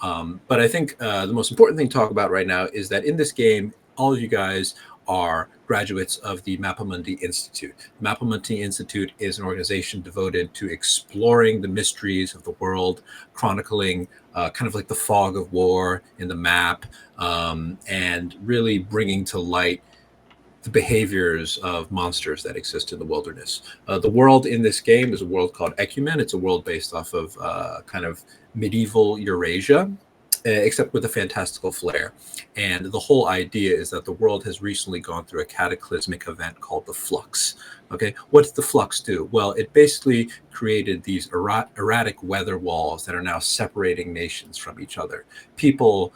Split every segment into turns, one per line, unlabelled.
But I think the most important thing to talk about right now is that in this game, all of you guys are graduates of the Mappa Mundi Institute. Mappa Mundi Institute is an organization devoted to exploring the mysteries of the world, chronicling kind of like the fog of war in the map, and really bringing to light the behaviors of monsters that exist in the wilderness. The world in this game is a world called Ecumen. It's a world based off of kind of medieval Eurasia, except with a fantastical flair. And the whole idea is that the world has recently gone through a cataclysmic event called the Flux. Okay, what did the Flux do? Well, it basically created these erratic weather walls that are now separating nations from each other. People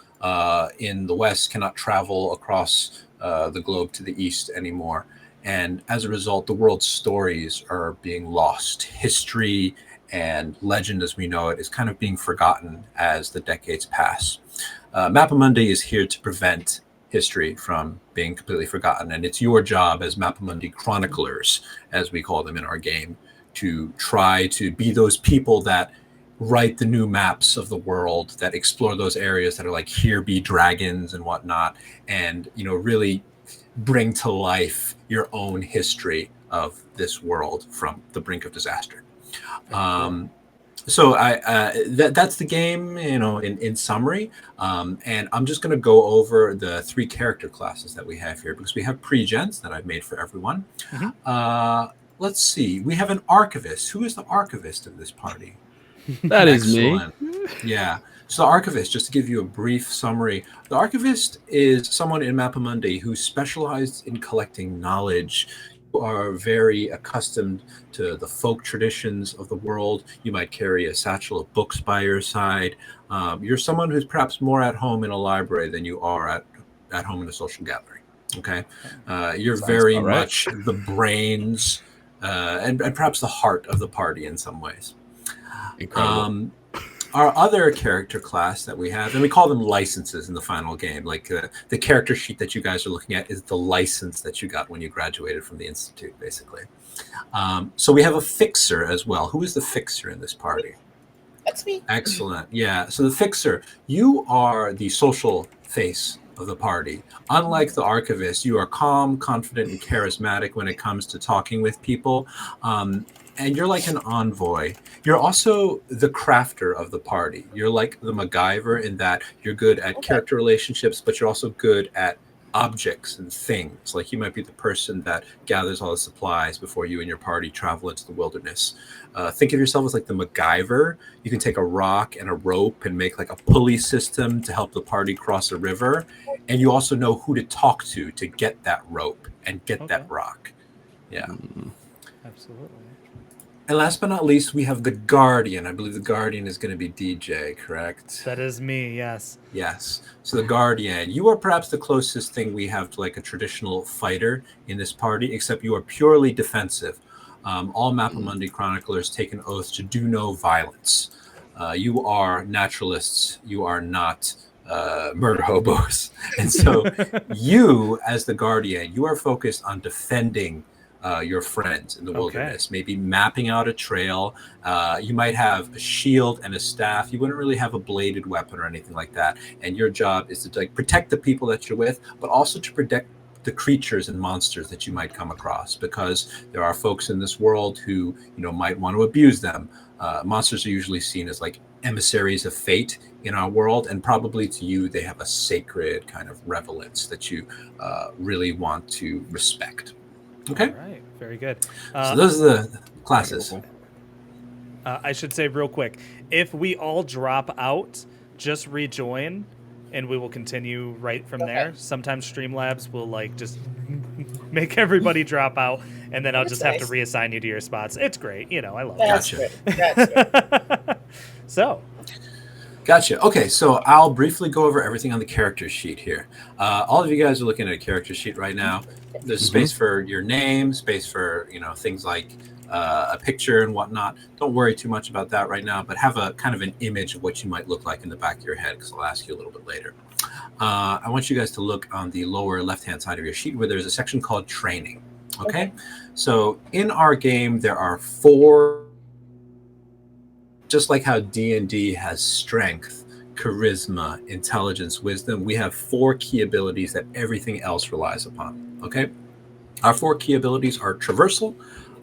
in the West cannot travel across the globe to the east anymore. And as a result, the world's stories are being lost. History and legend as we know it is kind of being forgotten as the decades pass. Mappa Mundi is here to prevent history from being completely forgotten. And it's your job as Mappa Mundi chroniclers, as we call them in our game, to try to be those people that write the new maps of the world, that explore those areas that are like, here be dragons and whatnot, and really bring to life your own history of this world from the brink of disaster. So that's the game, in summary. And I'm just going to go over the 3 character classes that we have here because we have pre-gens that I've made for everyone. Let's see. We have an archivist. Who is the archivist of this party?
That is me.
Yeah. So the archivist, just to give you a brief summary, the archivist is someone in Mappa Mundi who specialized in collecting knowledge. You are very accustomed to the folk traditions of the world. You might carry a satchel of books by your side. You're someone who's perhaps more at home in a library than you are at home in a social gathering. Okay. You're
Sounds
very
about right.
much the brains and perhaps the heart of the party in some ways.
Incredible.
Our other character class that we have, and we call them licenses in the final game, like the character sheet that you guys are looking at is the license that you got when you graduated from the Institute, basically. So we have a fixer as well. Who is the fixer in this party?
That's me.
Excellent. Yeah. So the fixer, you are the social face of the party. Unlike the archivist, you are calm, confident, and charismatic when it comes to talking with people. And you're like an envoy. You're also the crafter of the party. You're like the MacGyver in that you're good at character relationships, but you're also good at objects and things. Like you might be the person that gathers all the supplies before you and your party travel into the wilderness. Think of yourself as like the MacGyver. You can take a rock and a rope and make like a pulley system to help the party cross a river. And you also know who to talk to get that rope and get that rock. Yeah.
Absolutely.
And last but not least, we have the Guardian. I believe the Guardian is going to be DJ, correct?
That is me, yes.
Yes. So the Guardian, you are perhaps the closest thing we have to like a traditional fighter in this party, except you are purely defensive. All Mappa Mundi chroniclers take an oath to do no violence. You are naturalists. You are not murder hobos. And so you, as the Guardian, you are focused on defending your friends in the wilderness, maybe mapping out a trail. You might have a shield and a staff. You wouldn't really have a bladed weapon or anything like that. And your job is to like protect the people that you're with, but also to protect the creatures and monsters that you might come across, because there are folks in this world who might want to abuse them. Monsters are usually seen as like emissaries of fate in our world, and probably to you they have a sacred kind of relevance that you really want to respect. Okay.
All right. Very good.
So those are the classes.
I should say real quick, if we all drop out, just rejoin, and we will continue right from there. Sometimes Streamlabs will like just make everybody drop out, and then I'll just have to reassign you to your spots. It's great. I love it.
Gotcha.
So.
Gotcha. Okay, so I'll briefly go over everything on the character sheet here. All of you guys are looking at a character sheet right now. There's space for your name, space for things like a picture and whatnot. Don't worry too much about that right now, but have a kind of an image of what you might look like in the back of your head, because I'll ask you a little bit later. I want you guys to look on the lower left-hand side of your sheet where there's a section called Training. Okay? So in our game, there are 4. Just like how D&D has strength, charisma, intelligence, wisdom. We have 4 key abilities that everything else relies upon. Okay? Our 4 key abilities are traversal,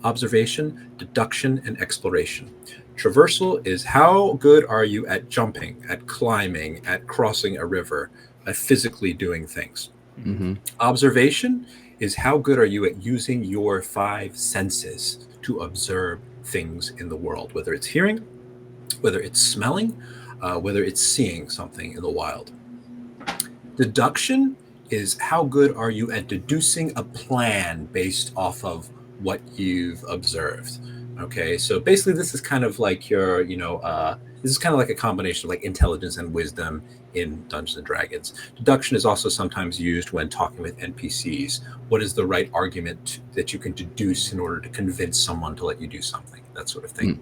observation, deduction, and exploration. Traversal is how good are you at jumping, at climbing, at crossing a river, at physically doing things.
Mm-hmm.
Observation is how good are you at using your 5 senses to observe things in the world, whether it's hearing, whether it's smelling, whether it's seeing something in the wild. Deduction is how good are you at deducing a plan based off of what you've observed. Okay, so basically this is kind of like your, this is kind of like a combination of like intelligence and wisdom in Dungeons and Dragons. Deduction is also sometimes used when talking with NPCs. What is the right argument that you can deduce in order to convince someone to let you do something? That sort of thing.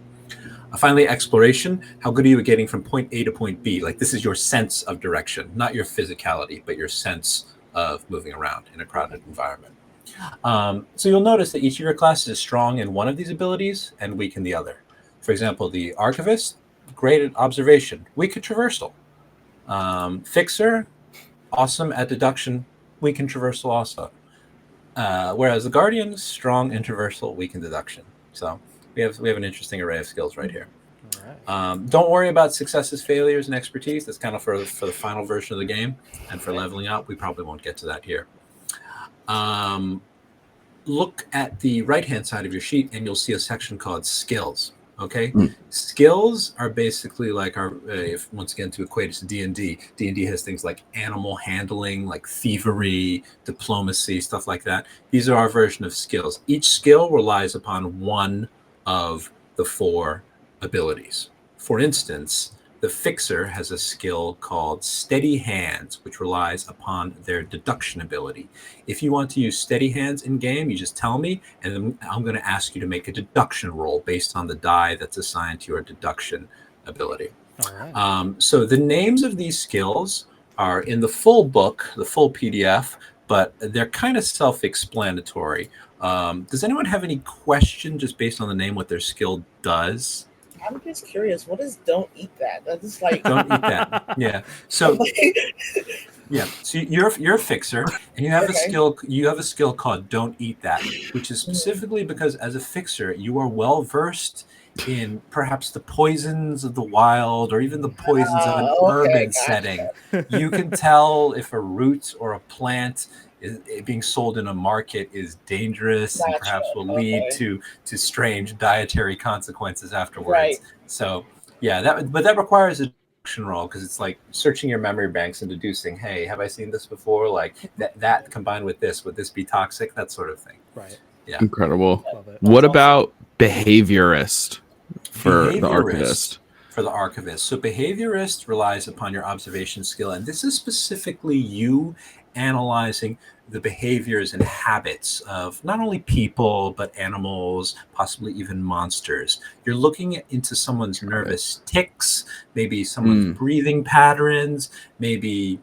Finally, exploration. How good are you at getting from point A to point B? Like, this is your sense of direction, not your physicality, but your sense of moving around in a crowded environment. So you'll notice that each of your classes is strong in one of these abilities and weak in the other. For example, the Archivist, great at observation, weak at traversal. Fixer, awesome at deduction, weak in traversal also. Whereas the Guardian, strong in traversal, weak in deduction. So we have an interesting array of skills right here.
All right.
Don't worry about successes, failures, and expertise. That's kind of for the final version of the game. And for leveling up, we probably won't get to that here. Look at the right-hand side of your sheet, and you'll see a section called Skills. Okay, skills are basically like our, if once again to equate it to D&D. D&D has things like animal handling, like thievery, diplomacy, stuff like that. These are our version of skills. Each skill relies upon one of the 4 abilities. For instance, the Fixer has a skill called Steady Hands, which relies upon their deduction ability. If you want to use Steady Hands in game, you just tell me, and then I'm going to ask you to make a deduction roll based on the die that's assigned to your deduction ability.
All right.
So the names of these skills are in the full book, the full PDF, but they're kind of self-explanatory. Does anyone have any question just based on the name what their skill does?
I'm just curious. What is "Don't Eat That"? That's just like
Don't eat that. Yeah. So yeah. So you're a fixer, and you have a skill. You have a skill called "Don't Eat That," which is specifically because as a fixer, you are well versed in perhaps the poisons of the wild, or even the poisons of an urban setting. You can tell if a root or a plant being sold in a market is dangerous and perhaps will lead to strange dietary consequences afterwards.
Right.
So yeah, that requires a deduction roll because it's like searching your memory banks and deducing, hey, have I seen this before? Like that combined with this, would this be toxic? That sort of thing.
Right.
Yeah.
Incredible.
Love it.
What about behaviorist for the Archivist?
For the Archivist. So behaviorist relies upon your observation skill, and this is specifically you analyzing the behaviors and habits of not only people, but animals, possibly even monsters. You're looking into someone's nervous tics, maybe someone's breathing patterns, maybe,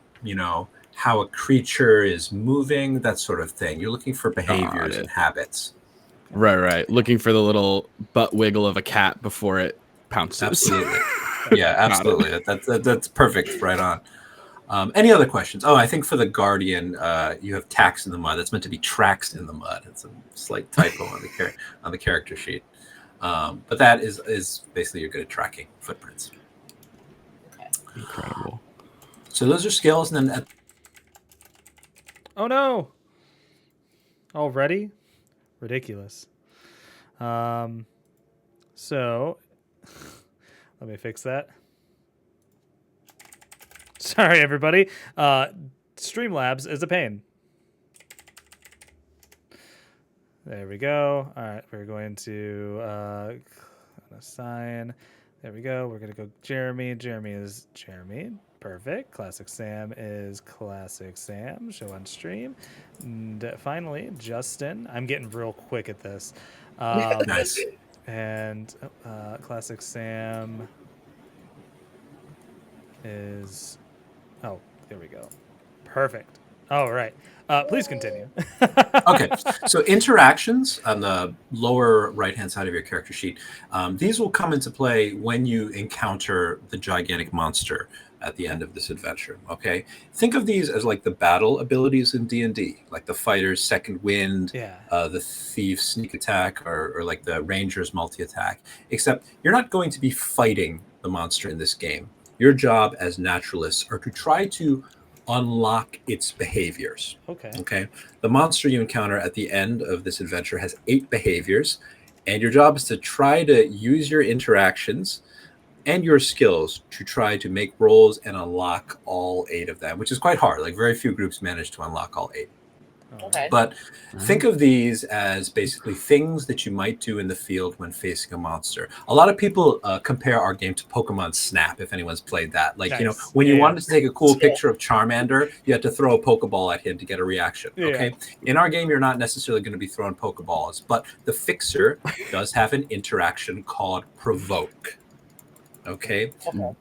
how a creature is moving, that sort of thing. You're looking for behaviors and habits.
Right. Looking for the little butt wiggle of a cat before it pounces.
Absolutely. Yeah, absolutely. That's perfect. Right on. Any other questions? Oh, I think for the Guardian, you have tacks in the mud. That's meant to be tracks in the mud. It's a slight typo on the character sheet. But that is basically you're good at tracking footprints.
Incredible.
So those are skills, and then
Oh no! Already? Ridiculous. So let me fix that. Sorry, everybody. Streamlabs is a pain. There we go. All right, we're going to assign. There we go. We're going to go Jeremy. Jeremy is Jeremy. Perfect. Classic Sam is Classic Sam. Show on stream. And finally, Justin. I'm getting real quick at this.
nice.
And Classic Sam is... Oh, there we go. Perfect. Oh, right. Please continue.
Okay, so interactions on the lower right-hand side of your character sheet, these will come into play when you encounter the gigantic monster at the end of this adventure. Okay, think of these as like the battle abilities in D&D, like the fighter's second wind,
Yeah.
the thief's sneak attack, or like the ranger's multi-attack. Except you're not going to be fighting the monster in this game. Your job as naturalists are to try to unlock its behaviors.
Okay.
Okay. The monster you encounter at the end of this adventure has 8 behaviors, and your job is to try to use your interactions and your skills to try to make rolls and unlock all 8 of them, which is quite hard. Like very few groups manage to unlock all 8.
Okay.
But think of these as basically things that you might do in the field when facing a monster. A lot of people compare our game to Pokemon Snap, if anyone's played that. Like, you know,
Nice.
when you
Yeah.
wanted to take a cool picture of Charmander, you had to throw a Pokeball at him to get a reaction.
Yeah.
Okay. In our game, you're not necessarily going to be throwing Pokeballs, but the Fixer does have an interaction called Provoke. Okay.
Okay.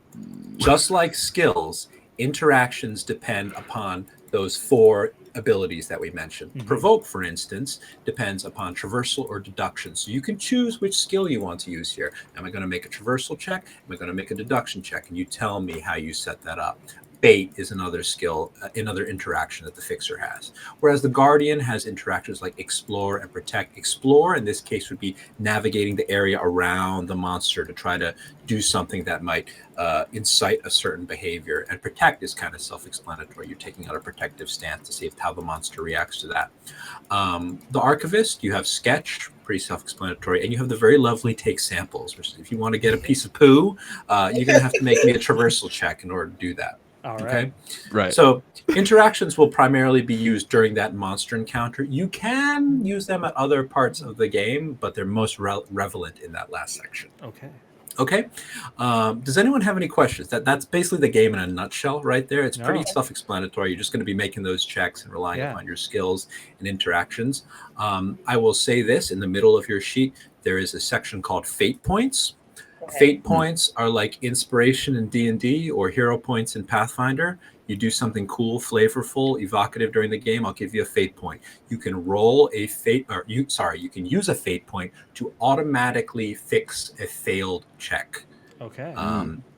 Just like skills, interactions depend upon those 4 abilities that we mentioned.
Mhm.
Provoke, for instance, depends upon traversal or deduction. So you can choose which skill you want to use here. Am I going to make a traversal check? Am I going to make a deduction check? And you tell me how you set that up. Bait is another skill, another interaction that the Fixer has. Whereas the Guardian has interactions like Explore and Protect. Explore, in this case, would be navigating the area around the monster to try to do something that might incite a certain behavior. And Protect is kind of self-explanatory. You're taking out a protective stance to see how the monster reacts to that. The Archivist, you have Sketch, pretty self-explanatory, and you have the very lovely Take Samples, which is if you want to get a piece of poo, you're going to have to make me a traversal check in order to do that.
All right.
Okay.
Right.
So interactions will primarily be used during that monster encounter. You can use them at other parts of the game, but they're most relevant in that last section.
Okay.
Okay. Does anyone have any questions? That's basically the game in a nutshell right there. It's pretty
No.
self-explanatory. You're just going to be making those checks and relying
Yeah.
upon your skills and interactions. I will say this, in the middle of your sheet, there is a section called Fate Points.
Okay.
Fate points are like inspiration in D&D or hero points in Pathfinder. You do something cool, flavorful, evocative during the game, I'll give you a fate point. You can roll a fate, or you can use a fate point to automatically fix a failed check.
Okay.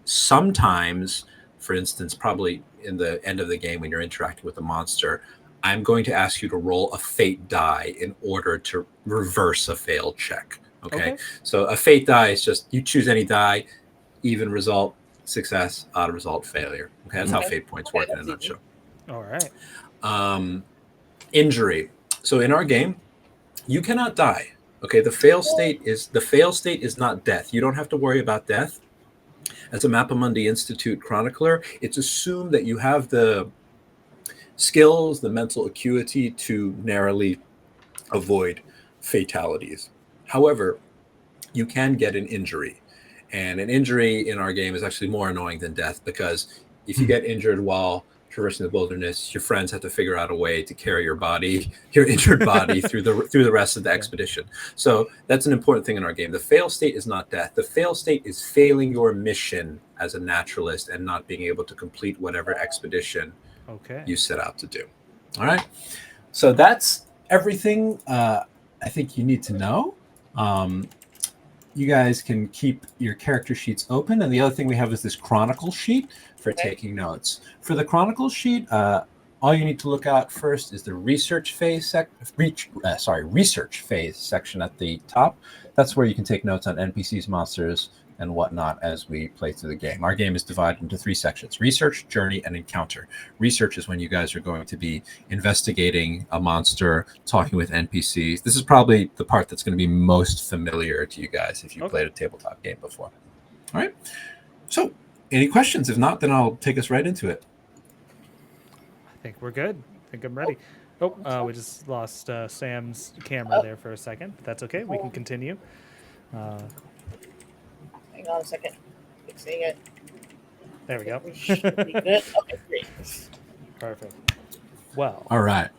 Sometimes, for instance, probably in the end of the game when you're interacting with a monster, I'm going to ask you to roll a fate die in order to reverse a failed check. Okay. So a fate die is just you choose any die, even result, success, odd result, failure. Okay, that's how fate points work in a nutshell.
All right.
Injury. So in our game, you cannot die. Okay, the fail state is not death. You don't have to worry about death. As a Mappa Mundi Institute chronicler, it's assumed that you have the skills, the mental acuity to narrowly avoid fatalities. However, you can get an injury. And an injury in our game is actually more annoying than death, because if you get injured while traversing the wilderness, your friends have to figure out a way to carry your injured body through the rest of the expedition. So that's an important thing in our game. The fail state is not death. The fail state is failing your mission as a naturalist and not being able to complete whatever expedition you set out to do. All right. So that's everything I think you need to know. You guys can keep your character sheets open. And the other thing we have is this chronicle sheet for taking notes. For the chronicle sheet, all you need to look at first is the research phase section at the top. That's where you can take notes on NPCs, monsters, and whatnot as we play through the game. Our game is divided into 3 sections: research, journey, and encounter. Research is when you guys are going to be investigating a monster, talking with NPCs. This is probably the part that's going to be most familiar to you guys if you played a tabletop game before. All right. So, any questions? If not, then I'll take us right into it.
I think we're good. I think I'm ready. Oh, we just lost Sam's camera there for a second, but that's okay. We can continue.
Hang on a second. Fixing it.
There we go.
We should be good. Okay, great.
Perfect. Well.
All right.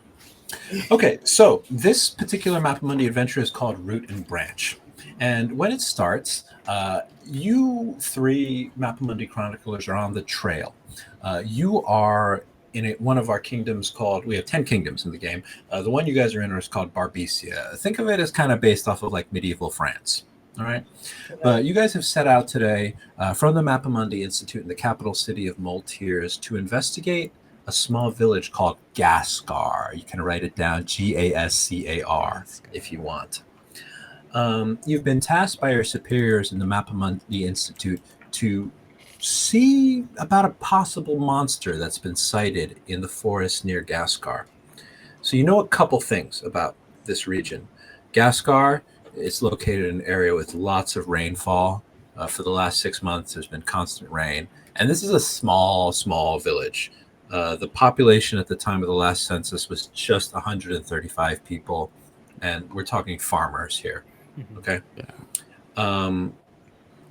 Okay, so this particular Mappa Mundi adventure is called Root and Branch. And when it starts, you 3 Mappa Mundi chroniclers are on the trail. You are one of our kingdoms called, we have 10 kingdoms in the game. The one you guys are in is called Barbecia. Think of it as kind of based off of like medieval France. All right. But you guys have set out today from the Mappa Mundi Institute in the capital city of Multiers to investigate a small village called Gascar. You can write it down, Gascar, if you want. You've been tasked by your superiors in the Mappa Mundi Institute to see about a possible monster that's been sighted in the forest near Gascar. So you know a couple things about this region. Gascar is located in an area with lots of rainfall. For the last 6 months, there's been constant rain. And this is a small, small village. The population at the time of the last census was just 135 people. And we're talking farmers here. Okay?
Yeah.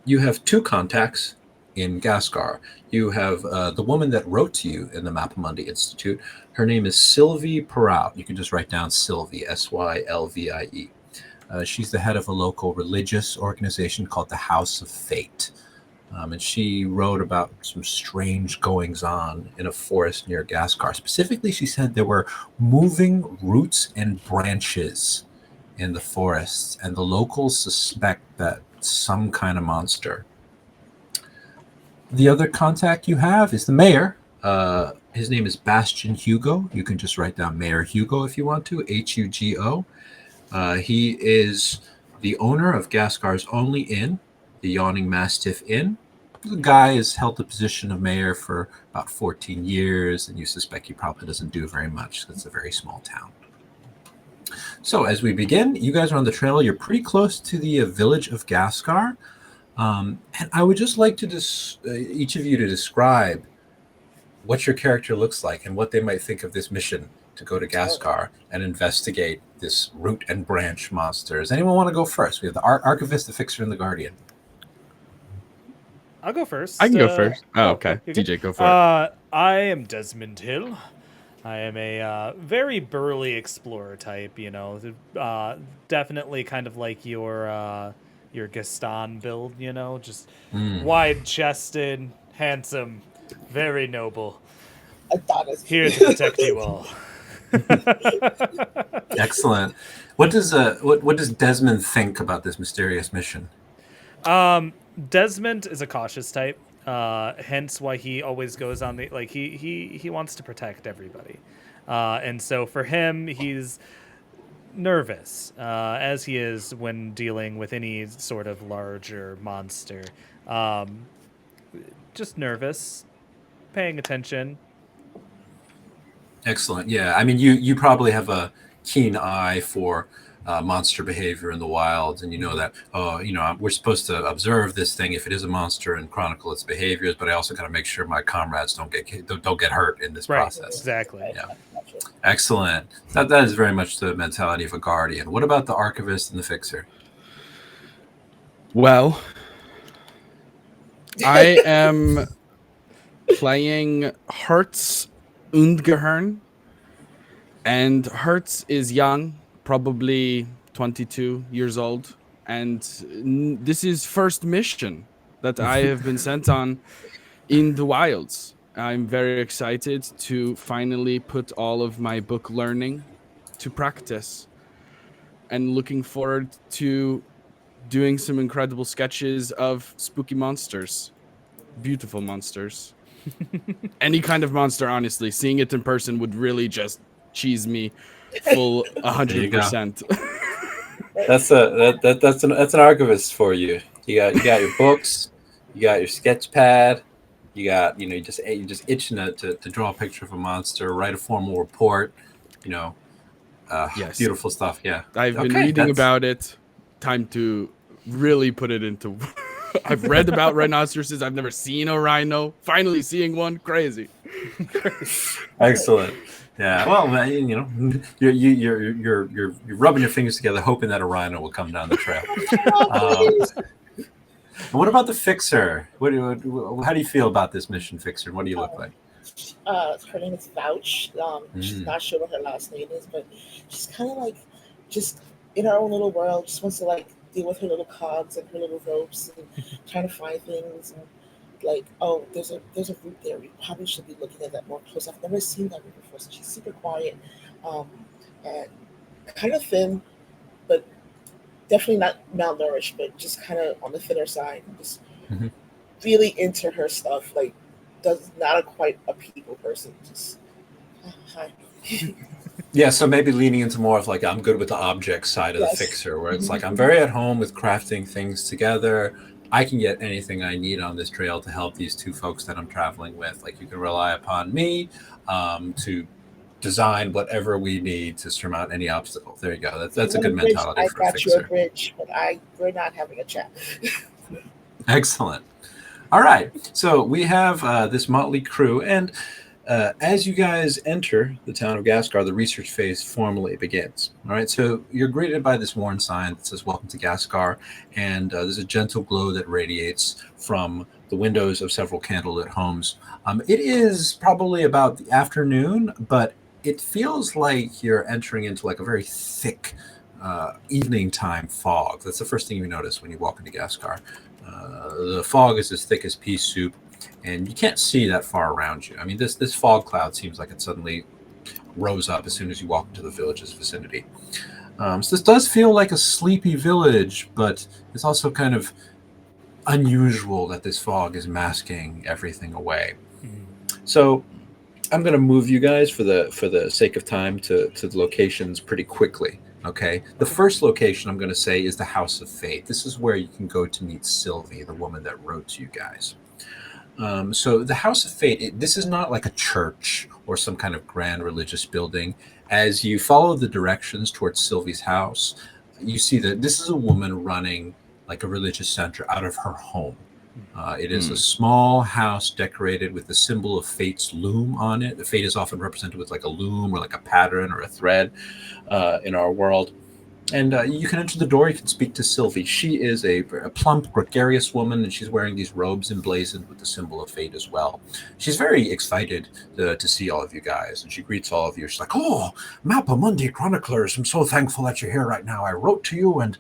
You have 2 contacts in Gascar. You have the woman that wrote to you in the Mappa Mundi Institute. Her name is Sylvie Perrault. You can just write down Sylvie, Sylvie. She's the head of a local religious organization called the House of Fate. And she wrote about some strange goings-on in a forest near Gascar. Specifically, she said there were moving roots and branches in the forests, and the locals suspect that some kind of monster. The other contact you have is the mayor. His name is Bastian Hugo. You can just write down Mayor Hugo if you want to, Hugo. He is the owner of Gascar's only inn, the Yawning Mastiff Inn. The guy has held the position of mayor for about 14 years, and you suspect he probably doesn't do very much because it's a very small town. So as we begin, you guys are on the trail. You're pretty close to the village of Gascar. And I would just like to each of you to describe what your character looks like and what they might think of this mission to go to Gascar and investigate this root and branch monster. Does anyone want to go first? We have the Archivist, the Fixer, and the Guardian.
I'll go first.
I can go first. Oh, okay. DJ, go for it.
I am Desmond Hill. I am a very burly explorer type, you know. Definitely kind of like your Gaston build, you know, just wide-chested, handsome, very noble. Here to protect you all.
Excellent. What does Desmond think about this mysterious mission?
Desmond is a cautious type, hence why he always goes on the he wants to protect everybody, and so for him he's nervous, as he is when dealing with any sort of larger monster. Just nervous, paying attention.
Excellent. Yeah, I mean, you probably have a keen eye for monster behavior in the wild, and you know that we're supposed to observe this thing if it is a monster and chronicle its behaviors, but I also got to make sure my comrades don't get hurt in this process.
Exactly.
Yeah. Excellent. That is very much the mentality of a guardian. What about the Archivist and the Fixer?
Well, I am playing Hertz Undgehern, and Hertz is young, probably 22 years old, and this is first mission that I have been sent on in the wilds. I'm very excited to finally put all of my book learning to practice, and looking forward to doing some incredible sketches of spooky monsters, beautiful monsters. Any kind of monster, honestly. Seeing it in person would really just cheese me full 100%.
That's an Archivist for you. You got your books, you got your sketch pad, you got you're just itching to draw a picture of a monster, write a formal report. Yes, beautiful stuff. Yeah,
I've been reading about it. Time to really put it into. I've read about rhinoceroses. I've never seen a rhino. Finally seeing one, crazy.
Excellent. Yeah. Well, you're rubbing your fingers together, hoping that a rhino will come down the trail. What about the Fixer? How do you feel about this mission, Fixer? What do you look like?
Her name is Vouch. She's not sure what her last name is, but she's kind of like just in her own little world. Just wants to like deal with her little cogs and her little ropes and trying to find things and like, oh, there's a root there. We probably should be looking at that more close. I've never seen that root before. So she's super quiet, um, and kind of thin, but definitely not malnourished, but just kind of on the thinner side. Just
Mhm.
really into her stuff. Like, does not quite a people person. Just hi.
Yeah, so maybe leaning into more of like I'm good with the object side of the
Yes.
fixer, where it's
Mhm.
like I'm very at home with crafting things together. I can get anything I need on this trail to help these two folks that I'm traveling with. Like you can rely upon me to design whatever we need to surmount any obstacle. There you go.
If
That's
you
a
want a
good
bridge,
mentality
I
for a
got you a
fixer.
bridge, but we're not having a chat.
Excellent. All right. So we have this motley crew, and as you guys enter the town of Gascar, the research phase formally begins. All right, so you're greeted by this worn sign that says "Welcome to Gascar," and there's a gentle glow that radiates from the windows of several candlelit homes. It is probably about the afternoon, but it feels like you're entering into like a very thick evening time fog. That's the first thing you notice when you walk into Gascar. The fog is as thick as pea soup, and you can't see that far around you. I mean, this fog cloud seems like it suddenly rose up as soon as you walk into the village's vicinity. So this does feel like a sleepy village, but it's also kind of unusual that this fog is masking everything away. So I'm going to move you guys for the sake of time to the locations pretty quickly. Okay. The first location I'm going to say is the House of Fate. This is where you can go to meet Sylvie, the woman that wrote to you guys. So the House of Fate, this is not like a church or some kind of grand religious building. As you follow the directions towards Sylvie's house, you see that this is a woman running like a religious center out of her home. It is a small house decorated with the symbol of Fate's loom on it. The Fate is often represented with like a loom or like a pattern or a thread in our world. And you can enter the door. You can speak to Sylvie. She is a plump, gregarious woman, and she's wearing these robes emblazoned with the symbol of fate as well. She's very excited to see all of you guys, and she greets all of you. She's like, "Oh, Mappa Mundi chroniclers! I'm so thankful that you're here right now. I wrote to you, and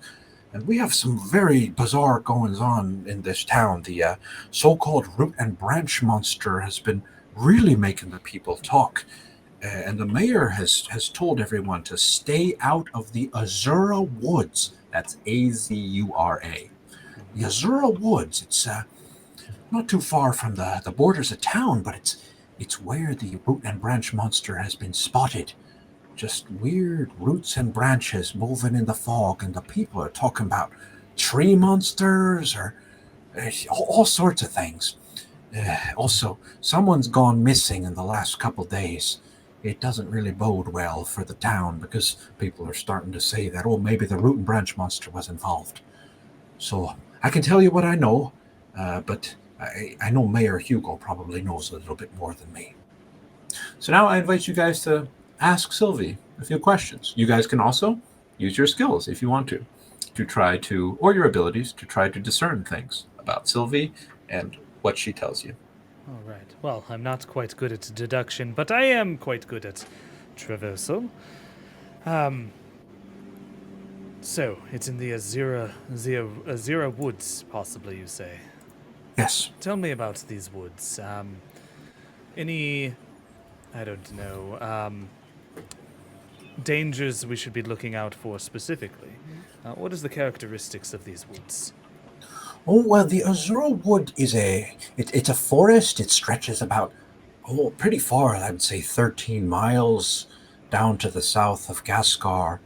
we have some very bizarre goings on in this town. The so-called root and branch monster has been really making the people talk." And the mayor has told everyone to stay out of the Azura Woods. That's Azura. The Azura Woods. It's not too far from the borders of town, but it's where the root and branch monster has been spotted. Just weird roots and branches moving in the fog, and the people are talking about tree monsters or all sorts of things. Also, someone's gone missing in the last couple days. It doesn't really bode well for the town because people are starting to say that, oh, maybe the root and branch monster was involved. So I can tell you what I know, but I know Mayor Hugo probably knows a little bit more than me. So now I invite you guys to ask Sylvie a few questions. You guys can also use your skills if you want to try to, or your abilities to try to discern things about Sylvie and what she tells you.
All right. Well, I'm not quite good at deduction, but I am quite good at traversal. So it's in the Azura Woods, possibly, you say?
Yes.
Tell me about these woods. Any, I don't know, dangers we should be looking out for specifically? What is the characteristics of these woods?
Oh, well, the Azura Wood is it's a forest. It stretches about, pretty far, I would say 13 miles down to the south of Gascar.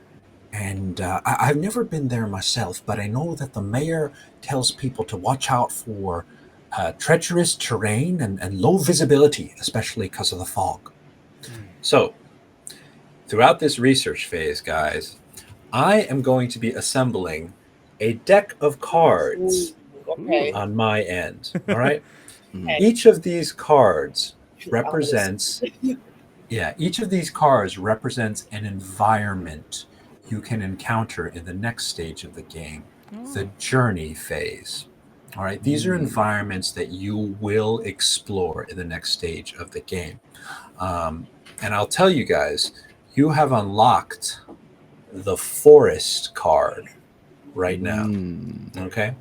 And I've never been there myself, but I know that the mayor tells people to watch out for treacherous terrain and low visibility, especially because of the fog. So, throughout this research phase, guys, I am going to be assembling a deck of cards
Okay.
on my end. All right.
Okay.
Each of these cards represents each of these cards represents an environment you can encounter in the next stage of the game, the journey phase. All right, these are environments that you will explore in the next stage of the game. And I'll tell you guys, you have unlocked the forest card right now. Okay.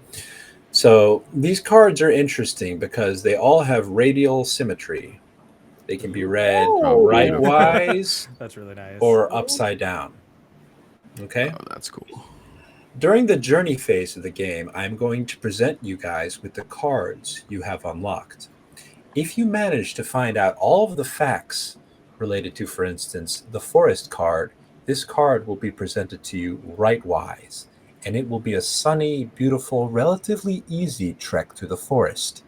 So these cards are interesting because they all have radial symmetry. They can be read
Oh.
rightwise
That's really nice.
or upside down. Okay.
Oh, that's cool.
During the journey phase of the game, I'm going to present you guys with the cards you have unlocked. If you manage to find out all of the facts related to, for instance, the forest card, this card will be presented to you rightwise, and it will be a sunny, beautiful, relatively easy trek through the forest.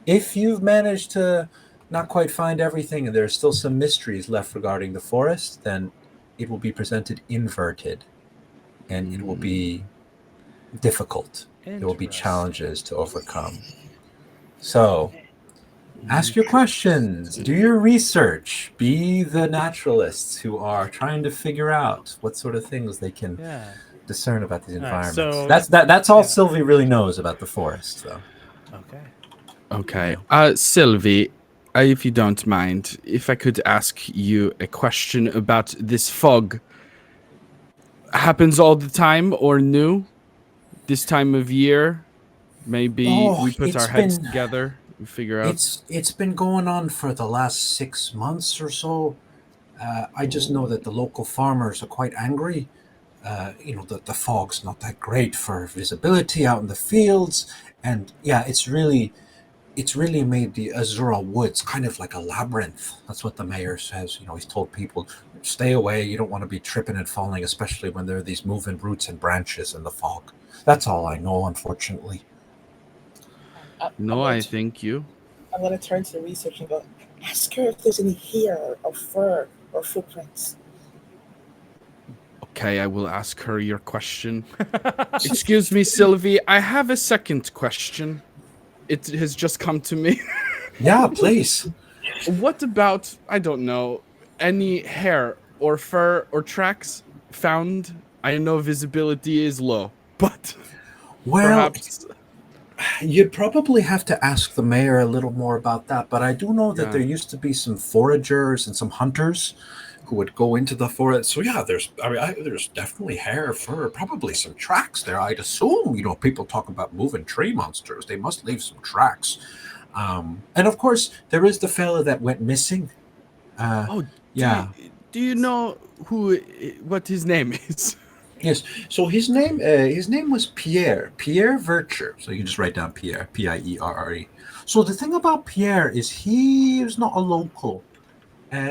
If you've managed to not quite find everything and there's still some mysteries left regarding the forest, then it will be presented inverted, and it will be difficult. There will be challenges to overcome. So, ask your questions, do your research, be the naturalists who are trying to figure out what sort of things they can discern about these environments.
so-
That's all
yeah.
Sylvie really knows about the forest, though.
Okay.
Okay. Sylvie, if you don't mind, if I could ask you a question about this fog. Happens all the time or new? This time of year? Maybe we put our heads together and figure out.
It's been going on for the last 6 months or so. I just know that the local farmers are quite angry. The fog's not that great for visibility out in the fields, and yeah, it's really made the Azura Woods kind of like a labyrinth. That's what the mayor says. He's told people, stay away. You don't want to be tripping and falling, especially when there are these moving roots and branches in the fog. That's all I know, unfortunately.
No, I thank you.
I'm going to turn to the research and go, ask her if there's any hair or fur or footprints.
Okay, I will ask her your question. Excuse me, Sylvie. I have a second question. It has just come to me.
Yeah, please.
What about, I don't know, any hair or fur or tracks found? I know visibility is low, but perhaps...
You'd probably have to ask the mayor a little more about that, but I do know that there used to be some foragers and some hunters who would go into the forest. So yeah, there's definitely hair, fur, probably some tracks there. I'd assume, people talk about moving tree monsters. They must leave some tracks. And of course, there is the fella that went missing.
Do you know what his name is?
Yes. So his name was Pierre Vercher. So you can just write down Pierre, Pierre. So the thing about Pierre is he is not a local.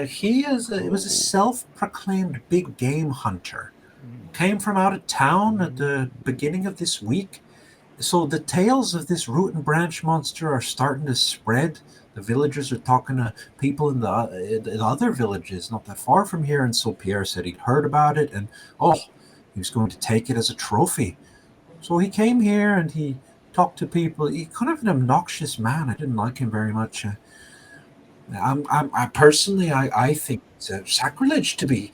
He was a self-proclaimed big game hunter. Came from out of town at the beginning of this week. So the tales of this root and branch monster are starting to spread. The villagers are talking to people in the other villages not that far from here. And so Pierre said he'd heard about it, and he was going to take it as a trophy. So he came here and he talked to people. He's kind of an obnoxious man. I didn't like him very much. I personally think it's a sacrilege to be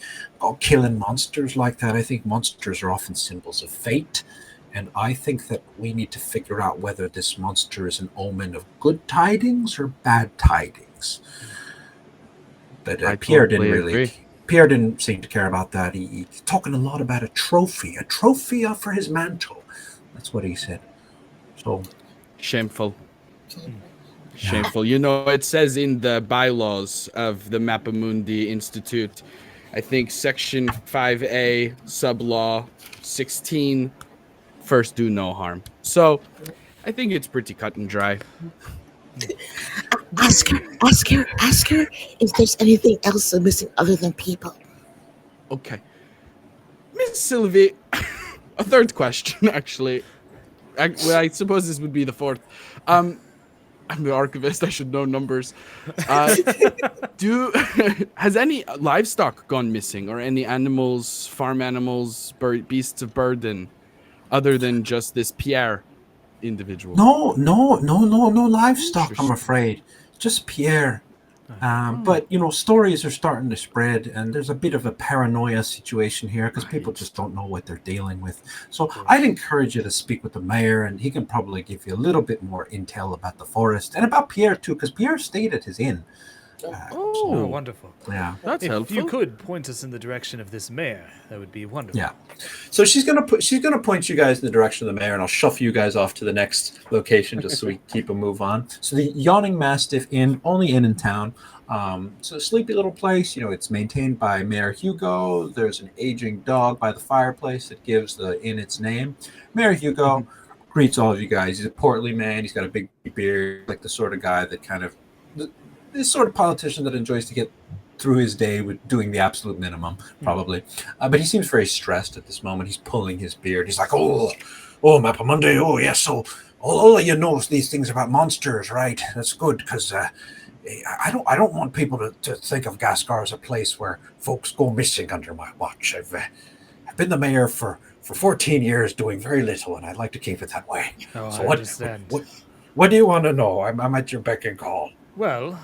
killing monsters like that. I think monsters are often symbols of fate. And I think that we need to figure out whether this monster is an omen of good tidings or bad tidings. But Pierre didn't really agree. Pierre didn't seem to care about that. He's talking a lot about a trophy for his mantle. That's what he said. So
shameful. Shameful. It says in the bylaws of the Mappa Mundi Institute, I think section 5A, sublaw 16, first do no harm. So I think it's pretty cut and dry.
Ask her if there's anything else missing other than people.
Okay. Miss Sylvie, a third question, actually. I suppose this would be the fourth. I'm the archivist. I should know numbers. Has any livestock gone missing, or any animals, farm animals, beasts of burden, other than just this Pierre individual?
No livestock, I'm afraid. Just Pierre. But stories are starting to spread, and there's a bit of a paranoia situation here because people just don't know what they're dealing with. So I'd encourage you to speak with the mayor, and he can probably give you a little bit more intel about the forest and about Pierre too, because Pierre stayed at his inn.
Oh, wonderful.
Yeah.
That's
If
helpful.
you could point us in the direction of this mayor, that would be wonderful.
Yeah. So she's gonna point you guys in the direction of the mayor, and I'll shuffle you guys off to the next location just so we keep a move on. So the Yawning Mastiff Inn, only inn in town. It's a sleepy little place. You know, it's maintained by Mayor Hugo. There's an aging dog by the fireplace that gives the inn its name. Mayor Hugo greets all of you guys. He's a portly man. He's got a big beard, like the sort of guy that this sort of politician that enjoys to get through his day with doing the absolute minimum, probably. But he seems very stressed at this moment. He's pulling his beard. He's like, oh, Mappa Mundi. Oh, yes. So all of you knows these things about monsters, right? That's good because I don't want people to think of Gascar as a place where folks go missing under my watch. I've been the mayor for 14 years doing very little, and I'd like to keep it that way.
Oh,
So
I understand.
what do you want to know? I'm at your beck and call.
Well,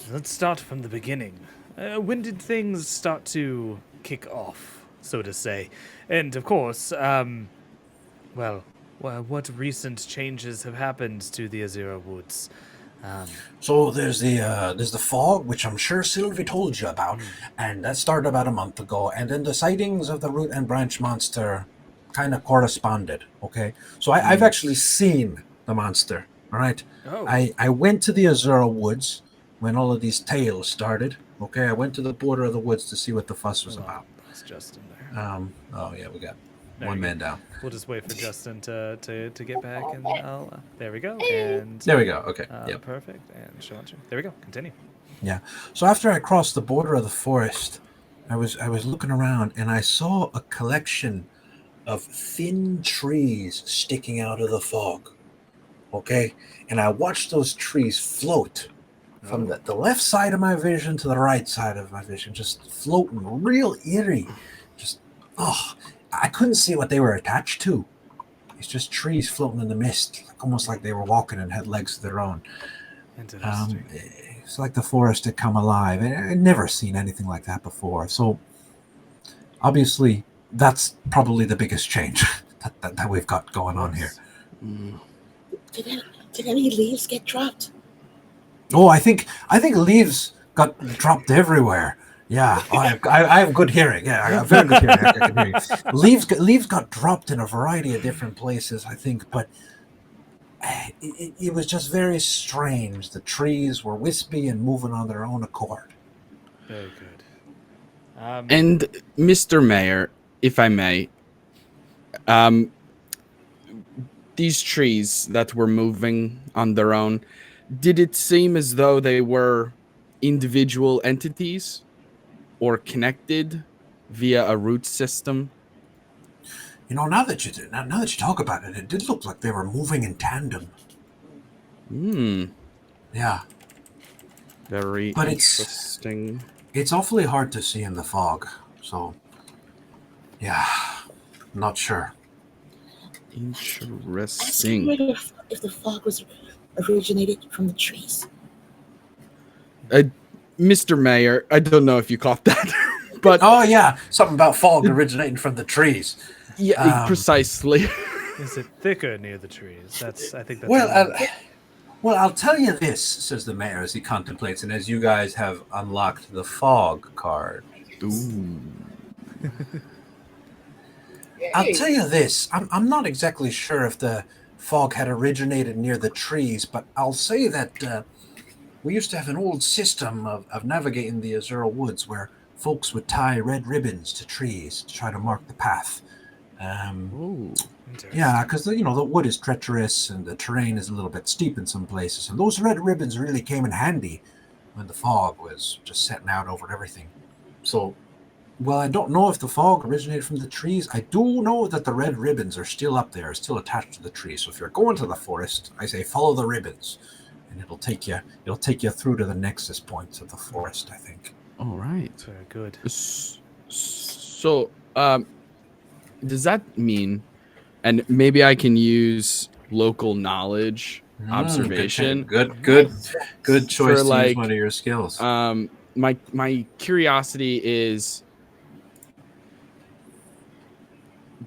let's start from the beginning. When did things start to kick off, so to say? And of course, what recent changes have happened to the Azura Woods?
So there's the fog, which I'm sure Sylvie told you about, and that started about a month ago. And then the sightings of the root and branch monster kind of corresponded. Okay, so I've actually seen the monster. All right, I went to the Azura Woods when all of these tales started. Okay, I went to the border of the woods to see what the fuss was about.
It's Justin there.
Oh yeah, we got
There
one
you
man
go.
down.
We'll just wait for Justin to get back, and I'll. There we go. And
There we go. Okay, yeah.
Perfect. And show on. There we go. Continue.
Yeah. So after I crossed the border of the forest, I was looking around and I saw a collection of thin trees sticking out of the fog. Okay, and I watched those trees float from the left side of my vision to the right side of my vision, just floating real eerie. Just I couldn't see what they were attached to. It's just trees floating in the mist, almost like they were walking and had legs of their own.
Interesting.
It's like the forest had come alive. I'd never seen anything like that before. So obviously, that's probably the biggest change that we've got going on here.
Did any leaves get dropped?
Oh, I think leaves got dropped everywhere. Yeah, I have good hearing. Yeah, I have very good hearing. I can hear you. Leaves got dropped in a variety of different places, I think, but it was just very strange. The trees were wispy and moving on their own accord.
Very good.
And Mr. Mayor, if I may, these trees that were moving on their own, did it seem as though they were individual entities or connected via a root system?
You know, now that you talk about it, it did look like they were moving in tandem. Yeah.
Very
But
interesting.
It's awfully hard to see in the fog. So, yeah, not sure.
Interesting.
If the fog was originated from the trees.
Mr. Mayor, I don't know if you caught that, but
Oh yeah, something about fog originating from the trees.
yeah, precisely.
Is it thicker near the trees? I think that's.
Well, I'll tell you this, says the mayor as he contemplates, and as you guys have unlocked the fog card.
Ooh.
I'll tell you this. I'm not exactly sure if the fog had originated near the trees, but I'll say that we used to have an old system of navigating the Azura Woods where folks would tie red ribbons to trees to try to mark the path.
Ooh.
Yeah, because the wood is treacherous and the terrain is a little bit steep in some places, and those red ribbons really came in handy when the fog was just setting out over everything. So, well, I don't know if the fog originated from the trees. I do know that the red ribbons are still up there, still attached to the trees. So if you're going to the forest, I say follow the ribbons, and it'll take you through to the nexus points of the forest, I think.
All right.
Very good.
So, does that mean, and maybe I can use local knowledge observation?
Good choice to use one of your skills.
My curiosity is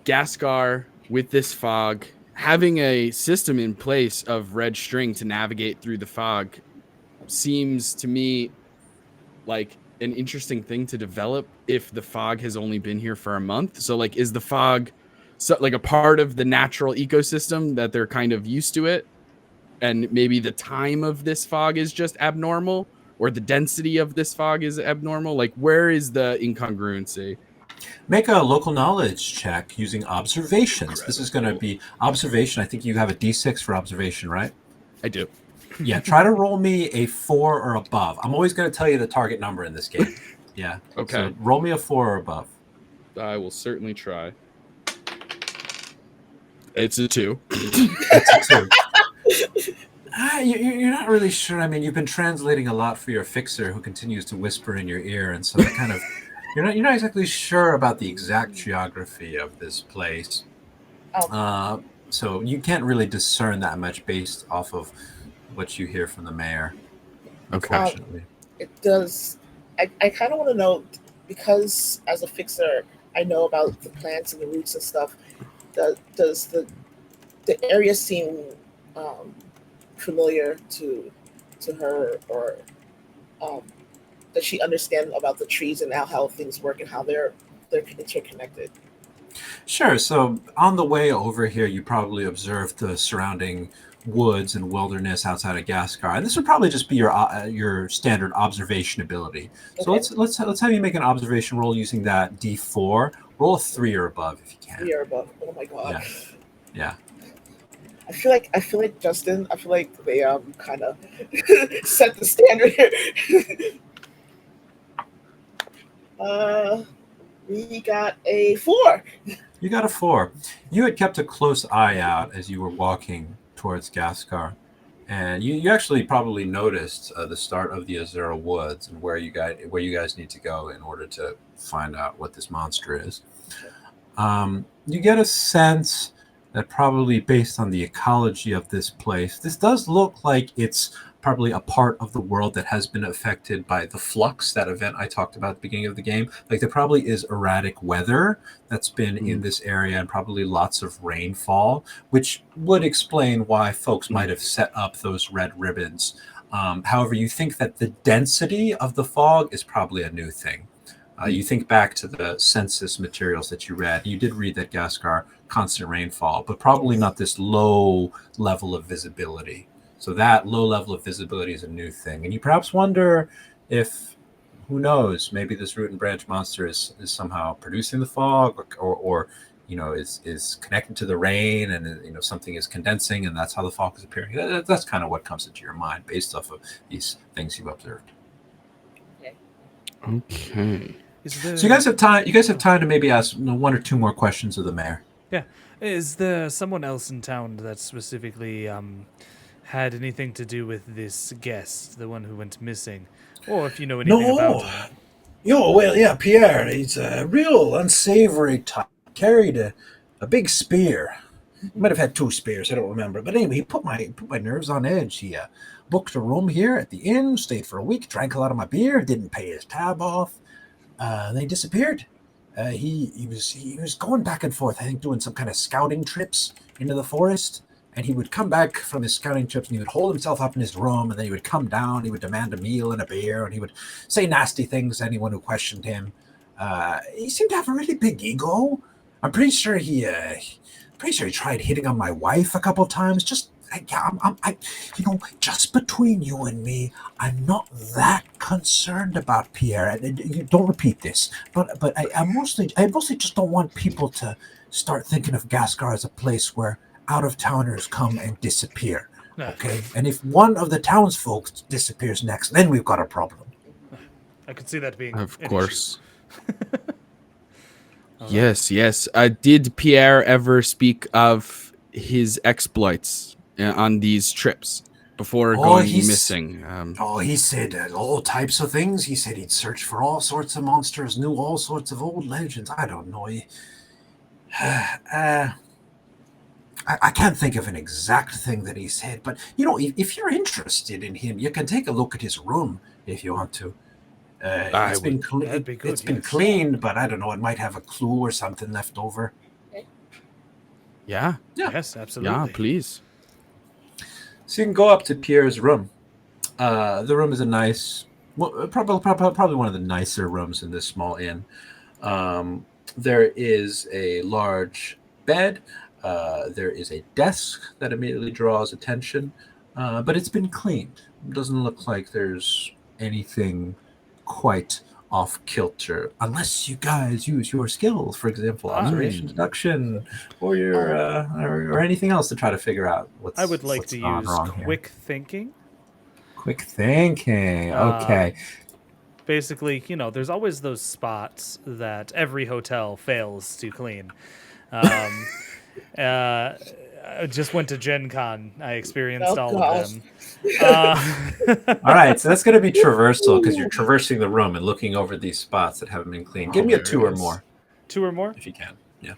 Gascar with this fog having a system in place of red string to navigate through the fog. seems to me like an interesting thing to develop if the fog has only been here for a month. So like, is the fog like a part of the natural ecosystem that they're kind of used to it? And maybe the time of this fog is just abnormal, or the density of this fog is abnormal. Like, where is the incongruency?
Make a local knowledge check using observations. This is going to be observation. I think you have a D6 for observation, right?
I do.
Yeah, try to roll me a 4 or above. I'm always going to tell you the target number in this game. Yeah.
Okay.
So roll me a 4 or above.
I will certainly try. It's a 2.
It's a 2. You're not really sure. I mean, you've been translating a lot for your fixer, who continues to whisper in your ear, and so that kind of you're not exactly sure about the exact geography of this place. So you can't really discern that much based off of what you hear from the mayor.
Okay.
Unfortunately,
It does. I kind of want to know, because as a fixer, I know about the plants and the roots and stuff. Does the area seem familiar to her, or does she understand about the trees and how things work and how they're interconnected?
sure. So on the way over here, you probably observed the surrounding woods and wilderness outside of Gascar, and this would probably just be your standard observation ability. So
Okay.
let's have you make an observation roll using that D4. Roll a 3 or above if you can.
3 or above. Oh my god.
Yeah.
I feel like Justin. I feel like they kind of set the standard here. We got a 4.
You got a 4. You had kept a close eye out as you were walking towards Gascar, and you actually probably noticed the start of the Azura Woods and where you guys need to go in order to find out what this monster is. You get a sense that probably based on the ecology of this place, this does look like it's probably a part of the world that has been affected by the flux, that event I talked about at the beginning of the game. Like, there probably is erratic weather that's been in this area, and probably lots of rainfall, which would explain why folks might have set up those red ribbons. However, you think that the density of the fog is probably a new thing. You think back to the census materials that you read. You did read that Gascar, constant rainfall, but probably not this low level of visibility. So that low level of visibility is a new thing. And you perhaps wonder if, who knows, maybe this root and branch monster is somehow producing the fog, or is connected to the rain, and something is condensing, and that's how the fog is appearing. That's kind of what comes into your mind based off of these things you've observed.
Okay.
So you guys have time. You guys have time to maybe ask 1 or 2 more questions of the mayor.
Yeah. Is there someone else in town that specifically had anything to do with this guest, the one who went missing? Or if you know anything about him?
Well, yeah, Pierre. He's a real unsavory type. Carried a big spear. He might have had 2 spears. I don't remember. But anyway, he put my nerves on edge. He booked a room here at the inn, stayed for a week, drank a lot of my beer, didn't pay his tab off. Then he disappeared. He was going back and forth, I think, doing some kind of scouting trips into the forest. And he would come back from his scouting trips, and he would hold himself up in his room, and then he would come down. He would demand a meal and a beer, and he would say nasty things to anyone who questioned him. He seemed to have a really big ego. I'm pretty sure he tried hitting on my wife a couple of times. Just between you and me, I'm not that concerned about Pierre. You don't repeat this, but I mostly just don't want people to start thinking of Gascar as a place where out-of-towners come and disappear. Okay, and if one of the townsfolk disappears next, then we've got a problem.
I could see that being
Of
an
course. Yes. Did Pierre ever speak of his exploits on these trips before going missing?
He said all types of things. He said he'd search for all sorts of monsters, knew all sorts of old legends. I don't know. I can't think of an exact thing that he said, but if you're interested in him, you can take a look at his room if you want to. It's been cleaned, but I don't know. It might have a clue or something left over.
Yeah.
Yes, absolutely.
Yeah, please.
So you can go up to Pierre's room. The room is a nice, well, probably one of the nicer rooms in this small inn. There is a large bed. There is a desk that immediately draws attention, but it's been cleaned. It doesn't look like there's anything quite off kilter, unless you guys use your skills, for example, observation, deduction, or your or anything else to try to figure out what's.
I would like
what's
to
gone
use
wrong here.
quick thinking.
Quick thinking. Okay.
Basically, there's always those spots that every hotel fails to clean. I just went to Gen Con. I experienced all of them.
All right, so that's going to be traversal because you're traversing the room and looking over these spots that haven't been cleaned. Give me a 2 or more.
2 or more?
If you can. Yeah.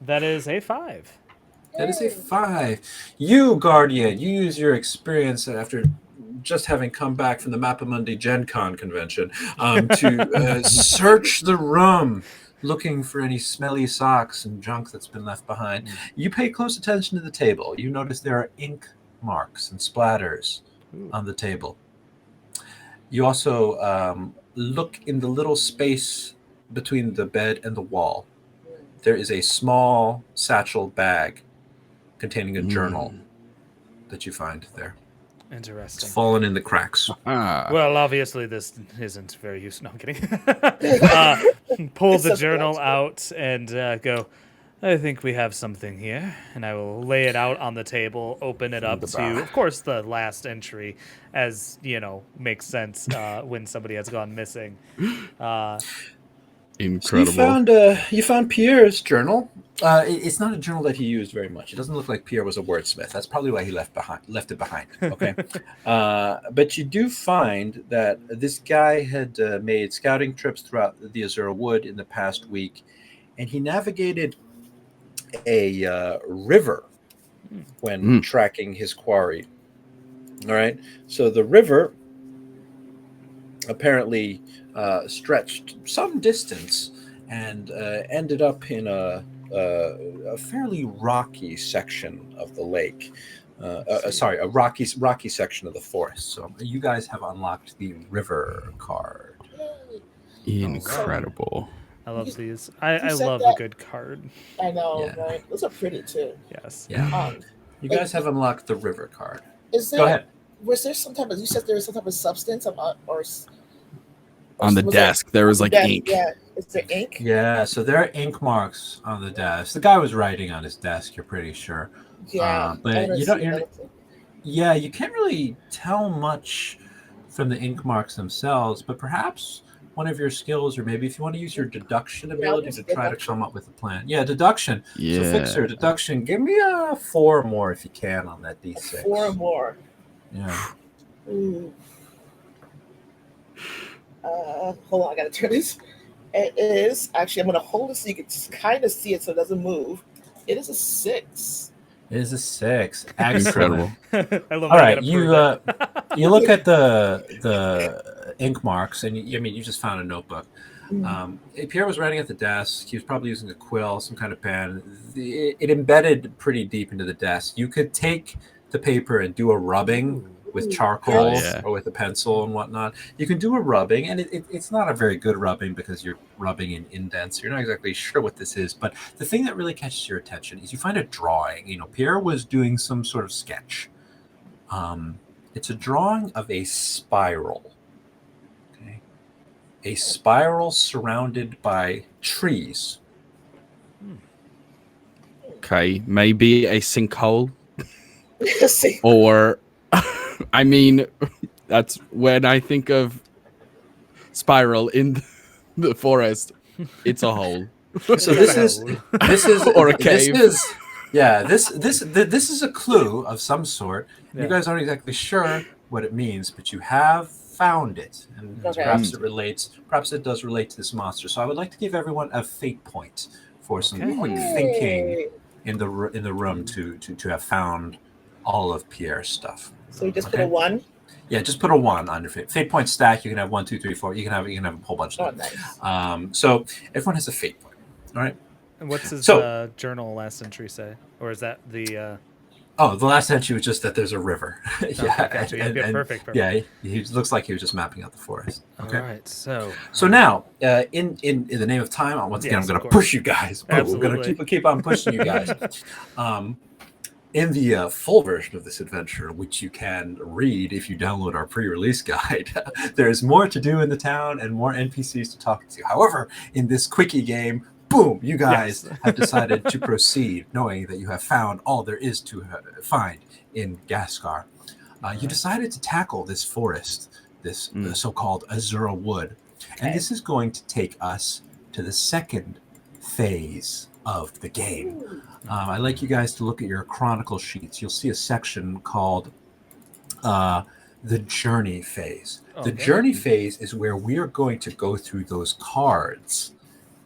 That is a 5.
That is a 5. You, Guardian, you use your experience after just having come back from the Mappa Mundi Gen Con convention to search the room, looking for any smelly socks and junk that's been left behind. You pay close attention to the table. You notice there are ink marks and splatters on the table. You also look in the little space between the bed and the wall. There is a small satchel bag containing a journal that you find there.
Interesting.
It's fallen in the cracks.
Well, obviously this isn't very useful. No, I'm kidding. Pull the journal out and go, I think we have something here. And I will lay it out on the table, open it up to, of course, the last entry, as, makes sense when somebody has gone missing.
Incredible.
So you found Pierre's journal. It's not a journal that he used very much. It doesn't look like Pierre was a wordsmith. That's probably why he left it behind. Okay, but you do find that this guy had made scouting trips throughout the Azura Wood in the past week, and he navigated a river when tracking his quarry. All right, so the river apparently stretched some distance and ended up in a fairly rocky section of the lake. A rocky section of the forest. So you guys have unlocked the river card.
Incredible.
I love these. I love a good card.
I know, right? Those are pretty too.
Yes.
Yeah. You guys have unlocked the river card.
Go
ahead.
Was there some type of? You said there was some type of substance or
on the desk there was like ink.
Yeah, is there ink?
Yeah, so there are ink marks on the desk. The guy was writing on his desk. You're pretty sure.
Yeah,
but you don't. Yeah, you can't really tell much from the ink marks themselves. But perhaps one of your skills, or maybe if you want to use your deduction ability to try to come up with a plan. Yeah, deduction.
Yeah.
So Fixer, deduction. Give me a 4 or more if you can on that D6.
4 or more.
Yeah.
Hold on, I gotta turn this. It is actually, I'm gonna hold it so you can kind of see it so it doesn't move. It is a 6.
It is a 6. Excellent.
I love.
All right, you look at the ink marks, and you just found a notebook. Pierre was writing at the desk. He was probably using a quill, some kind of pen. It embedded pretty deep into the desk. You could take the paper and do a rubbing with charcoal or with a pencil and whatnot. You can do a rubbing, and it's not a very good rubbing because you're rubbing in indents. You're not exactly sure what this is, but the thing that really catches your attention is you find a drawing. Pierre was doing some sort of sketch. It's a drawing of a spiral. Okay, a spiral surrounded by trees.
Okay, maybe a sinkhole. Or, I mean, that's when I think of spiral in the forest. It's a hole.
So this is
or a cave.
This is a clue of some sort. Yeah. You guys aren't exactly sure what it means, but you have found it, and perhaps it does relate to this monster. So I would like to give everyone a fate point for some quick thinking in the room to have found all of Pierre's stuff.
So you just put a 1?
Yeah, just put a 1 on your fate point stack. You can have 1, 2, 3, 4. You can have a whole bunch of them. Nice. So everyone has a fate point. All right.
And what's his journal last entry say? Or is that the
Oh, the last entry was just that there's a river.
Okay, gotcha. Yeah, perfect.
Yeah, he looks like he was just mapping out the forest. Okay.
All right. So
Now, in the name of time, once again, I'm
Yes,
going
of
to
course.
push you guys. Boom, we're going
Absolutely.
to keep on pushing you guys. In the full version of this adventure, which you can read if you download our pre-release guide, there's more to do in the town and more NPCs to talk to. However, in this quickie game, boom, you guys
Yes.
have decided to proceed, knowing that you have found all there is to find in Gaskar. You decided to tackle this forest, this so-called Azura Wood. And this is going to take us to the second phase of the game. I'd like you guys to look at your chronicle sheets. You'll see a section called the journey phase. The journey phase is where we are going to go through those cards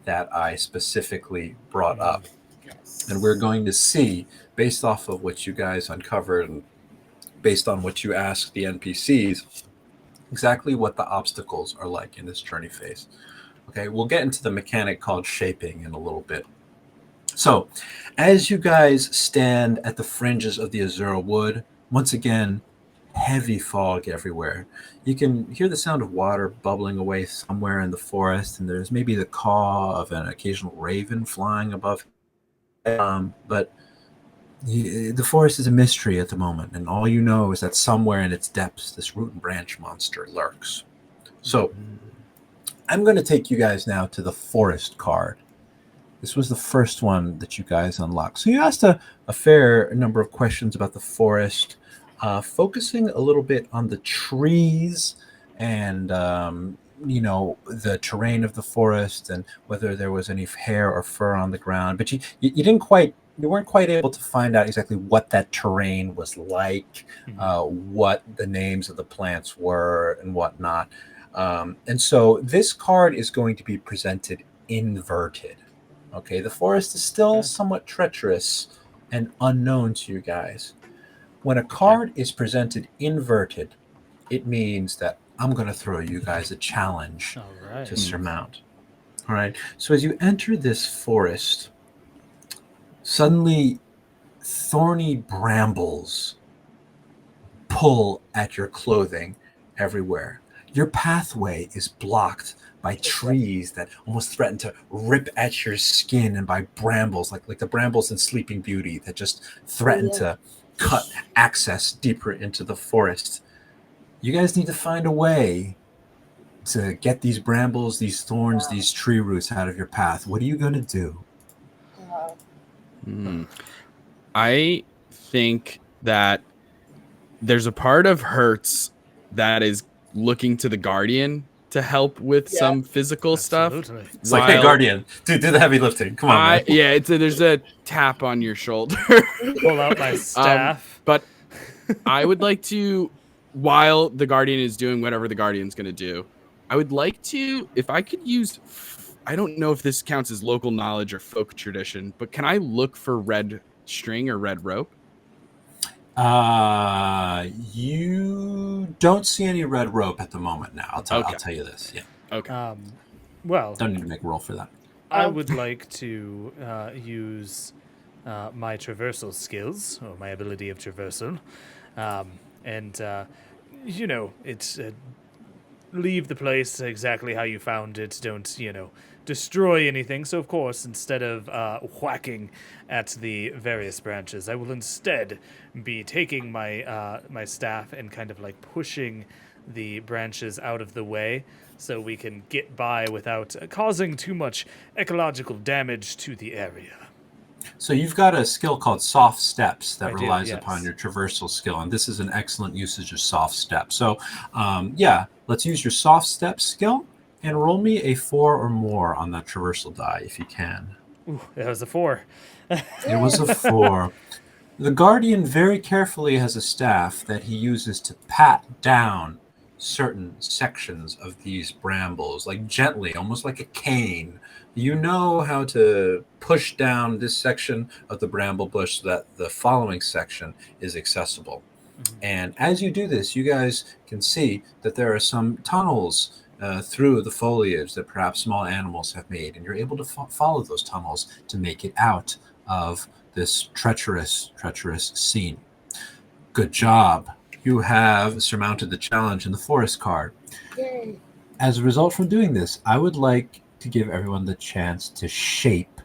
that I specifically brought up. And we're going to see, based off of what you guys uncovered and based on what you asked the NPCs, exactly what the obstacles are like in this journey phase. Okay, we'll get into the mechanic called shaping in a little bit. So, as you guys stand at the fringes of the Azura Wood, once again, heavy fog everywhere. You can hear the sound of water bubbling away somewhere in the forest, and there's maybe the caw of an occasional raven flying above. But the forest is a mystery at the moment, and all you know is that somewhere in its depths, this root and branch monster lurks. So, I'm going to take you guys now to the forest card. This was the first one that you guys unlocked. So you asked a fair number of questions about the forest, focusing a little bit on the trees and, the terrain of the forest and whether there was any hair or fur on the ground. But you weren't quite able to find out exactly what that terrain was like, what the names of the plants were and whatnot. And so this card is going to be presented inverted. Okay, the forest is still somewhat treacherous and unknown to you guys. When a card is presented inverted, it means that I'm going to throw you guys a challenge to surmount. All right, so as you enter this forest, suddenly thorny brambles pull at your clothing everywhere. Your pathway is blocked by trees that almost threaten to rip at your skin, and by brambles, like the brambles in Sleeping Beauty, that just threaten to cut access deeper into the forest. You guys need to find a way to get these brambles, these thorns, these tree roots out of your path. What are you going to do?
I think that there's a part of Hertz that is looking to the Guardian to help with some physical stuff.
It's like, hey, Guardian, do the heavy lifting. Come on, man.
Yeah, there's a tap on your shoulder.
Pull out my staff.
But I would like to, while the Guardian is doing whatever the Guardian's going to do, I would like to, if I could use, I don't know if this counts as local knowledge or folk tradition, but can I look for red string or red rope?
You don't see any red rope at the moment now. I'll tell you this. Yeah.
Okay.
Well,
don't need to make a roll for that.
I would like to use my traversal skills, or my ability of traversal, and it's leave the place exactly how you found it. Don't destroy anything. So of course, instead of whacking at the various branches, I will instead be taking my my staff and kind of like pushing the branches out of the way so we can get by without causing too much ecological damage to the area.
So you've got a skill called soft steps that relies upon your traversal skill, and this is an excellent usage of soft steps. So let's use your soft steps skill and roll me a 4 or more on that traversal die if you can.
Ooh, that was a 4.
It was a 4. The Guardian very carefully has a staff that he uses to pat down certain sections of these brambles, like gently, almost like a cane. You know how to push down this section of the bramble bush so that the following section is accessible. And as you do this, you guys can see that there are some tunnels through the foliage that perhaps small animals have made, and you're able to follow those tunnels to make it out of this treacherous scene. Good job. You have surmounted the challenge in the forest card.
Yay.
As a result from doing this, I would like to give everyone the chance to shape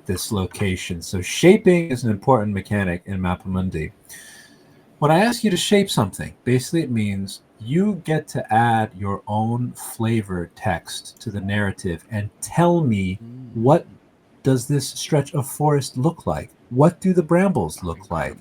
this location. So shaping is an important mechanic in Mappa Mundi. When I ask you to shape something, basically it means you get to add your own flavor text to the narrative and tell me, what does this stretch of forest look like? What do the brambles look like?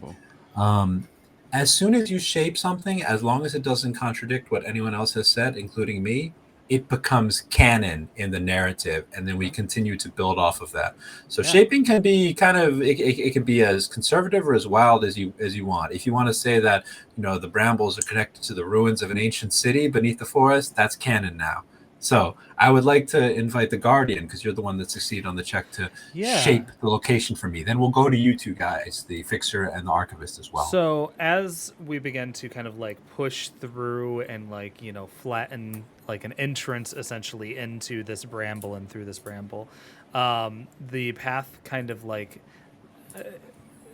As soon as you shape something, as long as it doesn't contradict what anyone else has said, including me, it becomes canon in the narrative, and then we continue to build off of that. So shaping can be kind of, it can be as conservative or as wild as you want. If you want to say that, you know, the brambles are connected to the ruins of an ancient city beneath the forest, that's canon now. So I would like to invite the Guardian, because you're the one that succeeded on the check, to shape the location for me. Then we'll go to you two guys, the Fixer and the Archivist as well.
So as we begin to kind of like push through and like, you know, flatten like an entrance essentially into this bramble and through this bramble, the path kind of like,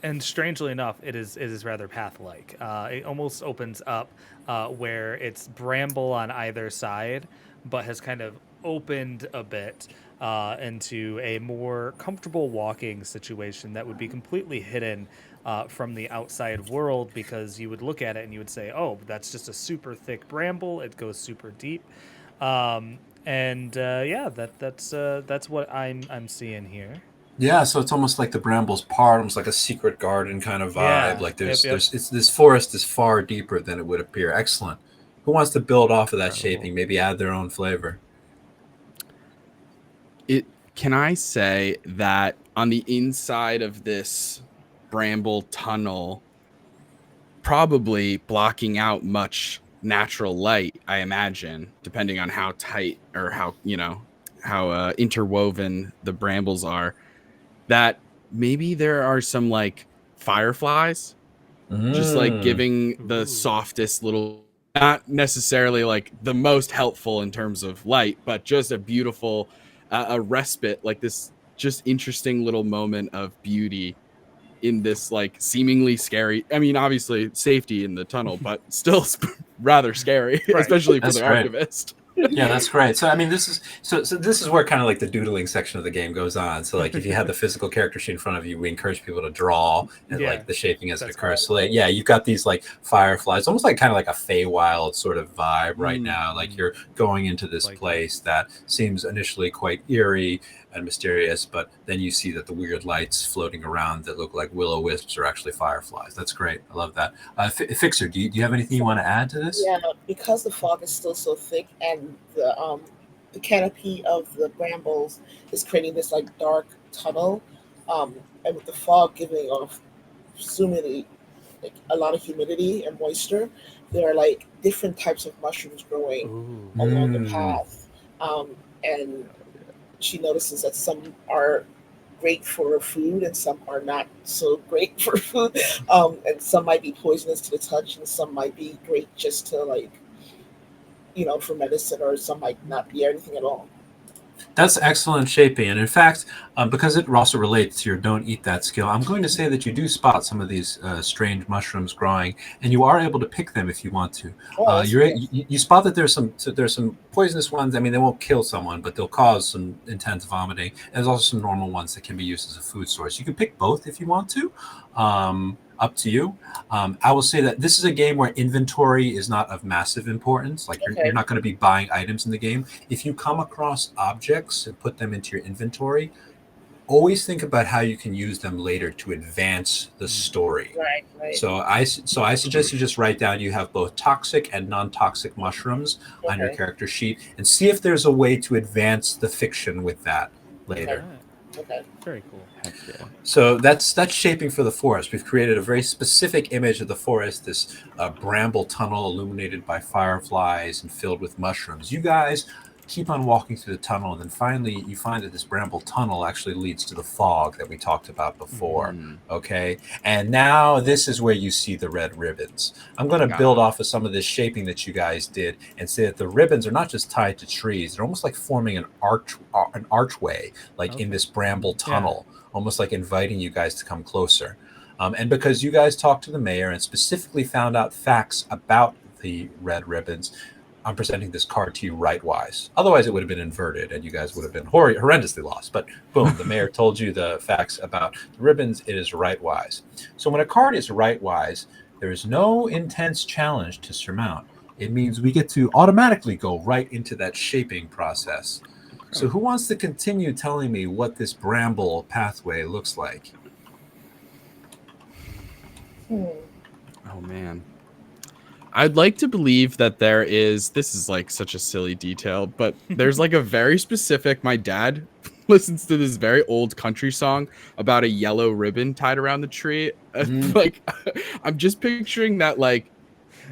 and strangely enough, it is rather path-like. It almost opens up where it's bramble on either side, but has kind of opened a bit into a more comfortable walking situation that would be completely hidden from the outside world, because you would look at it and you would say, oh, that's just a super thick bramble. It goes super deep. That's what I'm seeing here.
Yeah, so it's almost like the brambles part, almost like a secret garden kind of vibe.
Yeah,
Like this forest is far deeper than it would appear. Excellent. Who wants to build off of that shaping? Maybe add their own flavor.
Can I say that on the inside of this bramble tunnel, probably blocking out much natural light, I imagine, depending on how tight or how interwoven the brambles are, that maybe there are some like fireflies, just like giving the softest little, not necessarily like the most helpful in terms of light, but just a beautiful a respite, like this just interesting little moment of beauty in this like seemingly scary, I mean, obviously safety in the tunnel, but still rather scary, especially for the Archivist.
Yeah, that's great. So I mean, this is where kind of like the doodling section of the game goes on. So like if you have the physical character sheet in front of you, we encourage people to draw and like the shaping as it occurs. So like, yeah, you've got these like fireflies, almost like kind of like a Feywild sort of vibe right now. Like you're going into this place that seems initially quite eerie and mysterious, but then you see that the weird lights floating around that look like will-o-wisps are actually fireflies. That's great. I love that. Fixer, do you have anything you want to add to this?
Yeah, because the fog is still so thick and the canopy of the brambles is creating this like dark tunnel, and with the fog giving off presumably like a lot of humidity and moisture, there are like different types of mushrooms growing along the path, and she notices that some are great for food and some are not so great for food, and some might be poisonous to the touch and some might be great just to like, you know, for medicine, or some might not be anything at all.
That's excellent shaping. And in fact, because it also relates to your don't eat that skill, I'm going to say that you do spot some of these strange mushrooms growing, and you are able to pick them if you want to. You spot that there's some poisonous ones. I mean, they won't kill someone, but they'll cause some intense vomiting. And there's also some normal ones that can be used as a food source. You can pick both if you want to. Up to you. I will say that this is a game where inventory is not of massive importance. Like you're not going to be buying items in the game. If you come across objects and put them into your inventory, always think about how you can use them later to advance the story.
Right.
So I suggest you just write down you have both toxic and non-toxic mushrooms on your character sheet, and see if there's a way to advance the fiction with that later.
Okay.
Very cool.
So that's shaping for the forest. We've created a very specific image of the forest, this bramble tunnel illuminated by fireflies and filled with mushrooms. You guys keep on walking through the tunnel, and then finally you find that this bramble tunnel actually leads to the fog that we talked about before. Okay, and now this is where you see the red ribbons. I'm going to build off of some of this shaping that you guys did and say that the ribbons are not just tied to trees, they're almost like forming an archway, like in this bramble tunnel. almost like inviting you guys to come closer. And because you guys talked to the mayor and specifically found out facts about the red ribbons, I'm presenting this card to you rightwise. Otherwise, it would have been inverted and you guys would have been horrendously lost. But boom, the mayor told you the facts about the ribbons. It is rightwise. So when a card is rightwise, there is no intense challenge to surmount. It means we get to automatically go right into that shaping process. So who wants to continue telling me what this bramble pathway looks like?
Oh, man. I'd like to believe that this is like such a silly detail, but there's like a very specific, my dad listens to this very old country song about a yellow ribbon tied around the tree. Like, I'm just picturing that, like,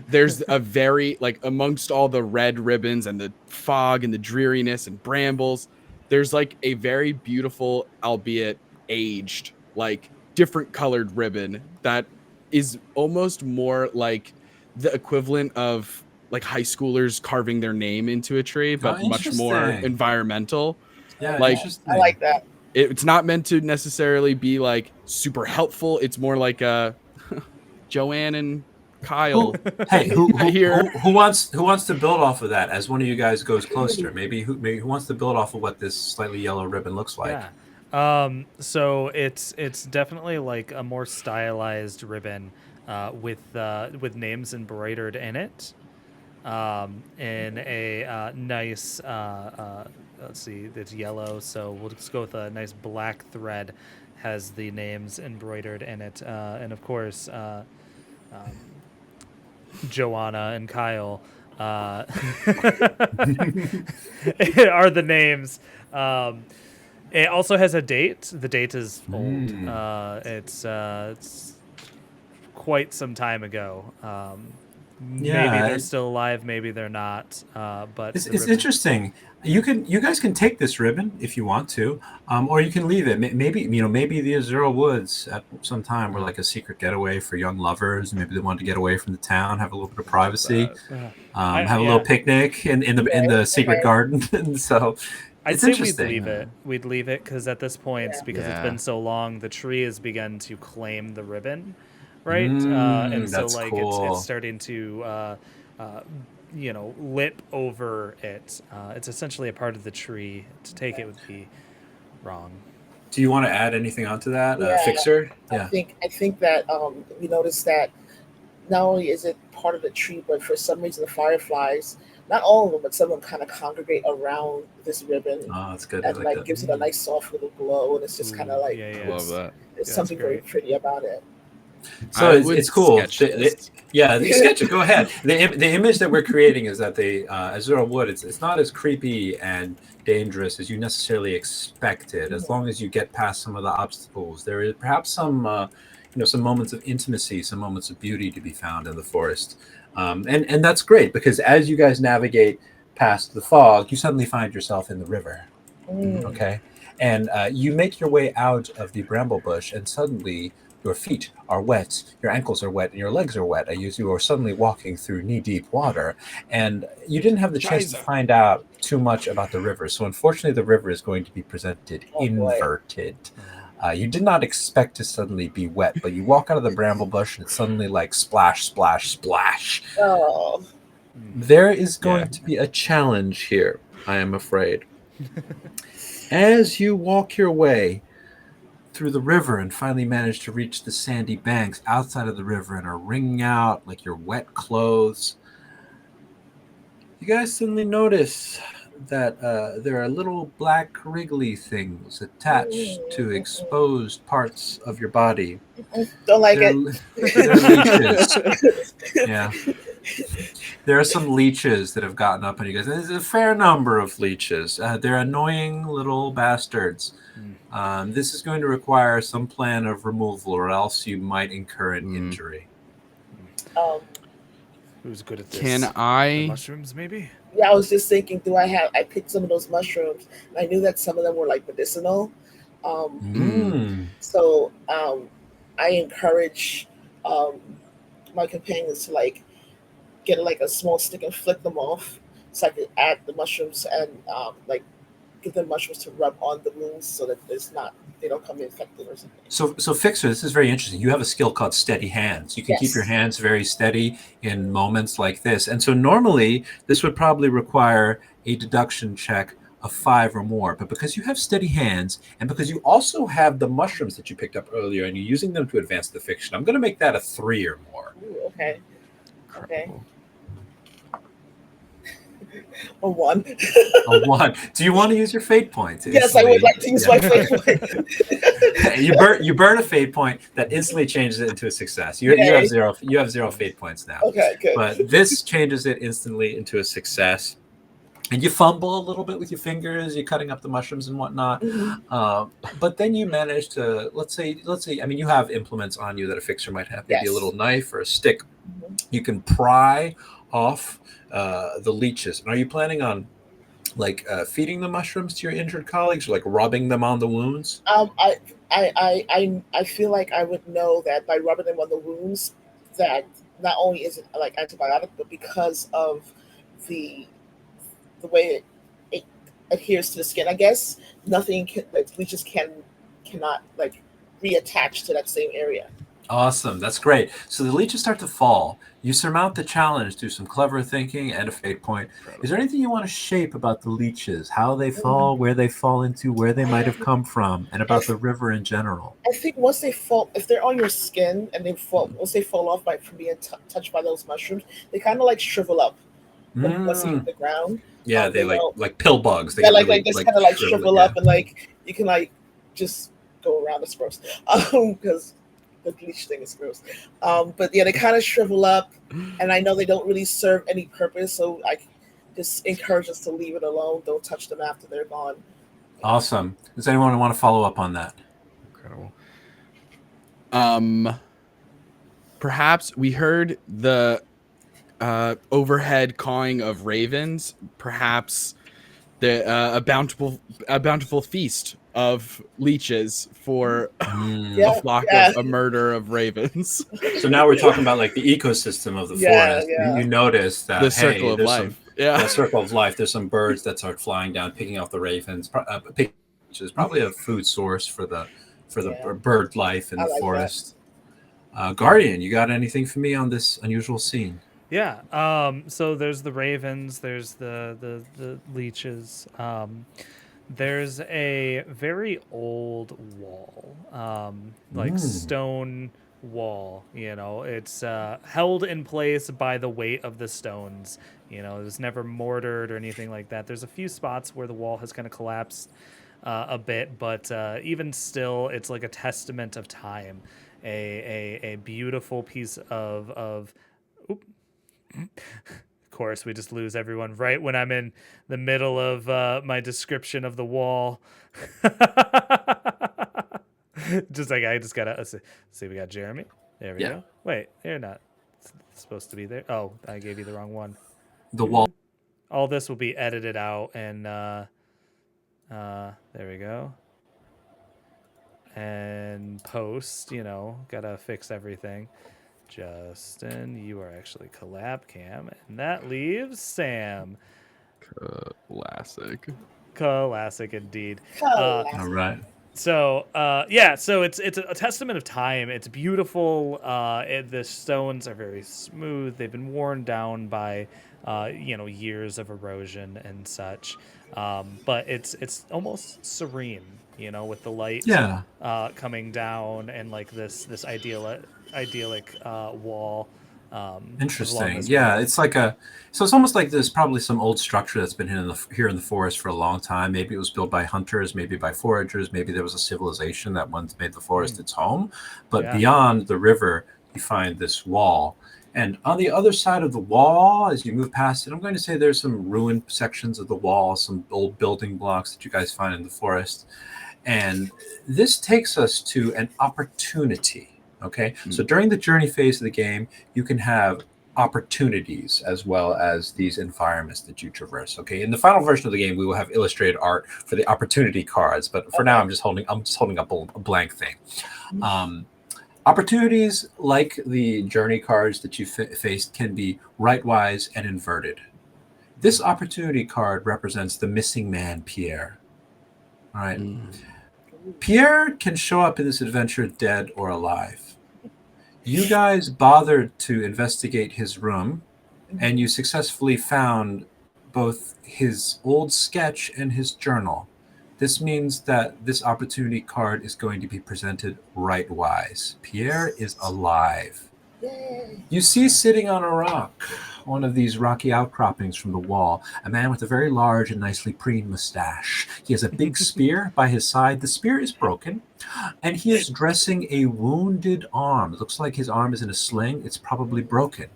there's a very, like, amongst all the red ribbons and the fog and the dreariness and brambles, there's like a very beautiful, albeit aged, like different colored ribbon that is almost more like the equivalent of like high schoolers carving their name into a tree, but much more
interesting.
environmental.
Yeah,
Like,
interesting.
I like that.
It's not meant to necessarily be like super helpful. It's more like Joanne and Kyle.
Who
Here.
who wants to build off of that as one of you guys goes closer? Maybe who wants to build off of what this slightly yellow ribbon looks like?
Yeah. So it's definitely like a more stylized ribbon with names embroidered in it. In a nice let's see, it's yellow, so we'll just go with a nice black thread has the names embroidered in it, and of course Joanna and Kyle are the names. It also has a date. The date is old. It's quite some time ago. Maybe they're still alive, maybe they're not. But
it's interesting. You guys can take this ribbon if you want to, or you can leave it. Maybe the Azura Woods at some time were like a secret getaway for young lovers. Maybe they wanted to get away from the town, have a little bit of privacy, have a little picnic in the secret garden. So
I'd say we'd leave it. We'd leave it because at this point, because it's been so long, the tree has begun to claim the ribbon, right? And so like
cool.
it's starting to lip over it. It's essentially a part of the tree. To take it would be wrong.
Do you want to add anything onto that, Fixer?
Yeah. I think that we noticed that not only is it part of the tree, but for some reason the fireflies, not all of them, but some of them kind of congregate around this ribbon.
Oh, that's good.
And like gives it a nice soft little glow, and it's just kind of like
I love that.
There's something very pretty about it.
So it's cool. The sketch it. Go ahead. The image that we're creating is that the Azura Wood, it's not as creepy and dangerous as you necessarily expected. As long as you get past some of the obstacles, there is perhaps some some moments of intimacy, some moments of beauty to be found in the forest, and that's great because as you guys navigate past the fog, you suddenly find yourself in the river. Okay, and you make your way out of the bramble bush, and suddenly your feet are wet, your ankles are wet, and your legs are wet. You are suddenly walking through knee-deep water, and you didn't have the chance to find out too much about the river. So unfortunately, the river is going to be presented inverted. You did not expect to suddenly be wet, but you walk out of the bramble bush, and it's suddenly like splash, splash, splash.
Oh.
There is going to be a challenge here, I am afraid. As you walk your way through the river and finally manage to reach the sandy banks outside of the river and are wringing out like your wet clothes, you guys suddenly notice that there are little black wriggly things attached to exposed parts of your body.
Don't like it.
They're leeches. Yeah. There are some leeches that have gotten up on you guys. There's a fair number of leeches. They're annoying little bastards. This is going to require some plan of removal, or else you might incur an injury.
Who's good at this?
Can I?
The mushrooms, maybe?
Yeah, I was just thinking, I picked some of those mushrooms, and I knew that some of them were like medicinal. So I encourage my companions to like get like a small stick and flick them off, so I could add the mushrooms and like give them mushrooms to rub on the wounds so that they don't come infected or something.
So Fixer, this is very interesting. You have a skill called steady hands. You can keep your
Yes.
hands very steady in moments like this. And so normally this would probably require a deduction check of 5 or more. But because you have steady hands and because you also have the mushrooms that you picked up earlier and you're using them to advance the fiction, I'm going to make that a 3 or more.
Ooh, okay. Okay.
Incredible.
A 1.
A 1. Do you want to use your fate point?
Yes, I would like to use my fate point.
you burn a fate point that instantly changes it into a success. You have zero fate points now.
Okay, good.
But this changes it instantly into a success. And you fumble a little bit with your fingers, you're cutting up the mushrooms and whatnot. But then you manage to, let's say, I mean, you have implements on you that a fixer might have, maybe a little knife or a stick. You can pry off the leeches. And are you planning on like feeding the mushrooms to your injured colleagues, or like rubbing them on the wounds?
I feel like I would know that by rubbing them on the wounds, that not only is it like antibiotic, but because of the way it adheres to the skin, I guess nothing leeches cannot like reattach to that same area.
Awesome. That's great. So the leeches start to fall. You surmount the challenge through some clever thinking and a fate point. Is there anything you want to shape about the leeches, how they fall, where they fall into, where they might have come from, and about the river in general?
I think once they fall, if they're on your skin and once they fall off from being touched by those mushrooms, they kind of like shrivel up once they hit the ground.
Yeah, they like pill bugs. They
they just kind of like shrivel up, and like you can like just go around. It's gross because the bleach thing is gross. But yeah, they kind of shrivel up, and I know they don't really serve any purpose, so I just encourage us to leave it alone. Don't touch them after they're gone.
Awesome. Does anyone want to follow up on that?
Incredible. Perhaps we heard the overhead cawing of ravens. Perhaps a bountiful feast of leeches for a flock of a murder of ravens.
So now we're talking about like the ecosystem of the forest.
Yeah.
You notice that
The circle of life.
The circle of life. There's some birds that start flying down, picking off the ravens. Which is probably a food source for the bird life in the forest. Guardian, you got anything for me on this unusual scene?
Yeah. So there's the ravens. There's the leeches. There's a very old wall, stone wall. You know, it's held in place by the weight of the stones. You know, it was never mortared or anything like that. There's a few spots where the wall has kind of collapsed a bit, but even still, it's like a testament of time. A beautiful piece of. Of course, we just lose everyone right when I'm in the middle of my description of the wall. I just gotta see. We got Jeremy. There we go. Wait, you're not supposed to be there. Oh, I gave you the wrong one.
The wall.
All this will be edited out, and there we go. And post, gotta fix everything. Justin, you are actually collab cam, and that leaves Sam. Classic indeed.
All right.
So so it's a testament of time. It's beautiful. The stones are very smooth. They've been worn down by years of erosion and such. But it's almost serene, with the light coming down and like this idyllic wall.
Interesting. Yeah, it's like so it's almost like there's probably some old structure that's been here in the forest for a long time. Maybe it was built by hunters, maybe by foragers, maybe there was a civilization that once made the forest its home. But beyond the river, you find this wall. And on the other side of the wall, as you move past it, I'm going to say there's some ruined sections of the wall, some old building blocks that you guys find in the forest. And this takes us to an opportunity. Okay, so during the journey phase of the game, you can have opportunities as well as these environments that you traverse. Okay, in the final version of the game, we will have illustrated art for the opportunity cards, but for now, I'm just holding up a blank thing. Opportunities like the journey cards that you faced can be rightwise and inverted. This opportunity card represents the missing man, Pierre. All right.
Mm.
Pierre can show up in this adventure dead or alive. You guys bothered to investigate his room, and you successfully found both his old sketch and his journal. This means that this opportunity card is going to be presented right-wise. Pierre is alive.
Yay.
You see sitting on a rock, one of these rocky outcroppings from the wall, a man with a very large and nicely preened mustache. He has a big spear by his side. The spear is broken, and he is dressing a wounded arm. It looks like his arm is in a sling. It's probably broken.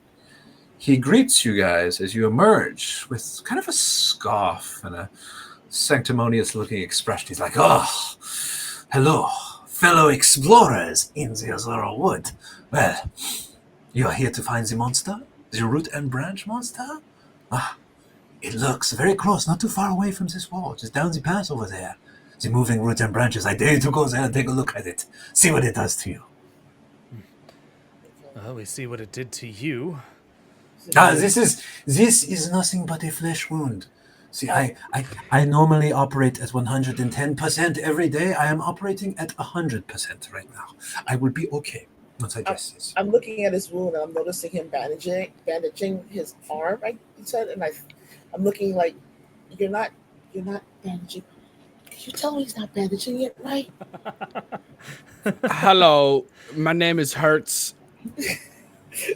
He greets you guys as you emerge with kind of a scoff and a sanctimonious-looking expression. He's like, "Oh, hello, fellow explorers in the Azura Wood. Well, you are here to find the monster? The root and branch monster? Ah, it looks very close, not too far away from this wall, just down the path over there. The moving root and branches. I dare you to go there and take a look at it. See what it does to you."
Well, we see what it did to you.
This is nothing but a flesh wound. See, I normally operate at 110% every day. I am operating at 100% right now. I will be okay once I dress this.
I'm looking at his wound, and I'm noticing him bandaging his arm. Right, he said, and I'm looking like, you're not bandaging. Can you tell me he's not bandaging it right?
Hello, my name is Hertz.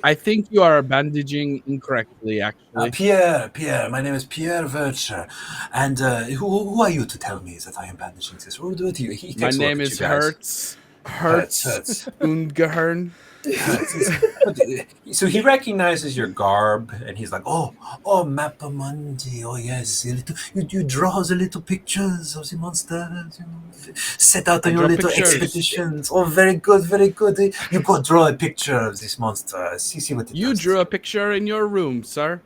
I think you are bandaging incorrectly, actually.
Pierre, my name is Pierre Vercher. And who are you to tell me that I am bandaging this? What do you? He
My
takes a look
name
at
is
you guys.
Hertz Ungehern.
So he recognizes your garb, and he's like, "Oh, Mappa Mundi. Oh yes, you draw the little pictures of the monsters. You know, set out on your
draw
little
pictures.
expeditions. Oh, very good, very good. You go draw a picture of this monster. See what it
You
does.
drew a picture in your room, sir.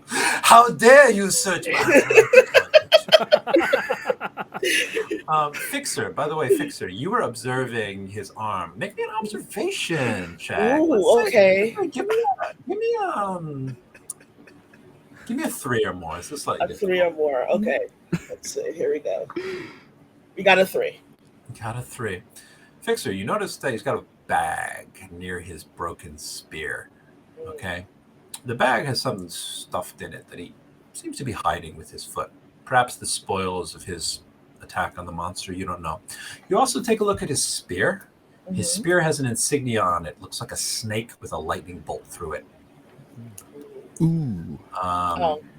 How dare you search my Fixer, by the way, Fixer, you were observing his arm. Make me an observation check.
Ooh, okay.
Give me a 3 or more. Is this like
A 3 or more. Okay. Let's see. Here we go. We got a 3.
Got a 3. Fixer, you notice that he's got a bag near his broken spear. Okay. The bag has something stuffed in it that he seems to be hiding with his foot. Perhaps the spoils of his attack on the monster. You don't know. You also take a look at his spear. His spear has an insignia on it. Looks like a snake with a lightning bolt through it.
Ooh.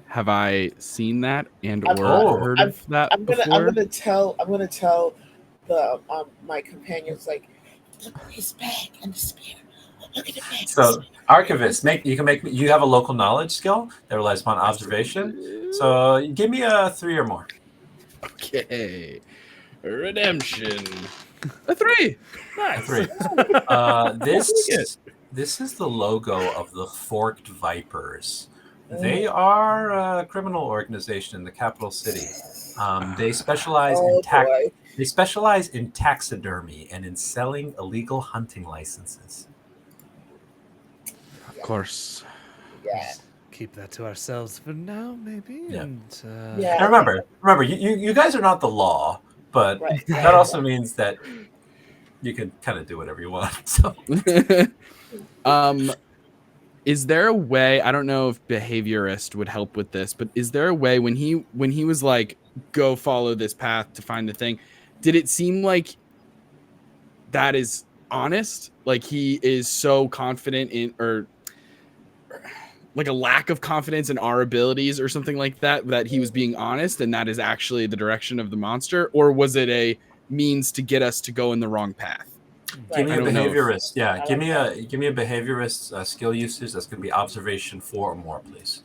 Have I seen that and or heard of that before?
I'm gonna tell the my companions, like, look at his bag and the spear. Look at the bag.
So, Archivist, you have a local knowledge skill that relies upon observation. So give me a 3 or more.
Okay. Redemption. A 3.
A 3. This is the logo of the Forked Vipers. They are a criminal organization in the capital city. They specialize in taxidermy and in selling illegal hunting licenses.
Of course.
Yeah.
Keep that to ourselves for now, maybe.
Yeah.
And,
Yeah.
And remember, you guys are not the law, but
Right.
that also means that you can kind of do whatever you want. So.
Is there a way, I don't know if behaviorist would help with this, but is there a way when he was like, go follow this path to find the thing, did it seem like that is honest? Like he is so confident in, or like a lack of confidence in our abilities or something like that, that he was being honest and that is actually the direction of the monster? Or was it a means to get us to go in the wrong path?
Give me a behaviorist.
I
Give me
like
a behaviorist skill usage. That's going to be observation 4 or more, please.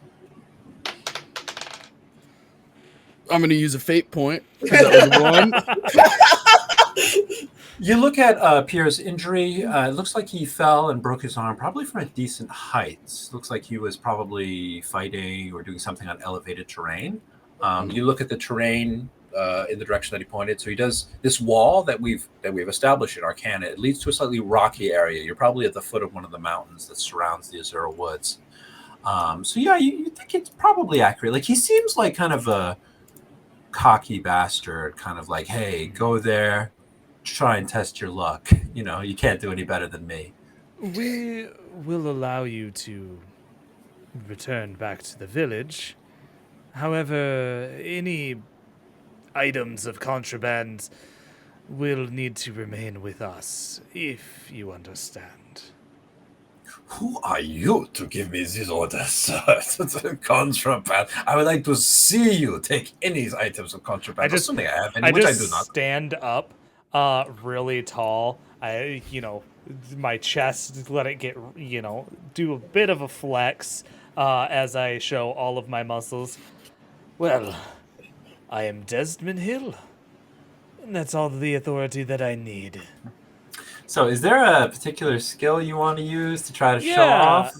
I'm going to use a fate point because that was 1.
You look at Pierre's injury. It looks like he fell and broke his arm, probably from a decent height. Looks like he was probably fighting or doing something on elevated terrain. You look at the terrain in the direction that he pointed. So he does this wall that we've established in Arcana. It leads to a slightly rocky area. You're probably at the foot of one of the mountains that surrounds the Azura Woods. So yeah, you think it's probably accurate. Like he seems like kind of cocky bastard, kind of like, hey, go there, try and test your luck. You know, you can't do any better than me.
We will allow you to return back to the village. However, any items of contraband will need to remain with us, if you understand.
Who are you to give me these orders? Contraband. I would like to see you take any items of contraband. Assuming I have any, which I do not.
Stand up, really tall. My chest, let it get, do a bit of a flex as I show all of my muscles. Well, I am Desmond Hill, and that's all the authority that I need.
So, is there a particular skill you want to use to try to show off?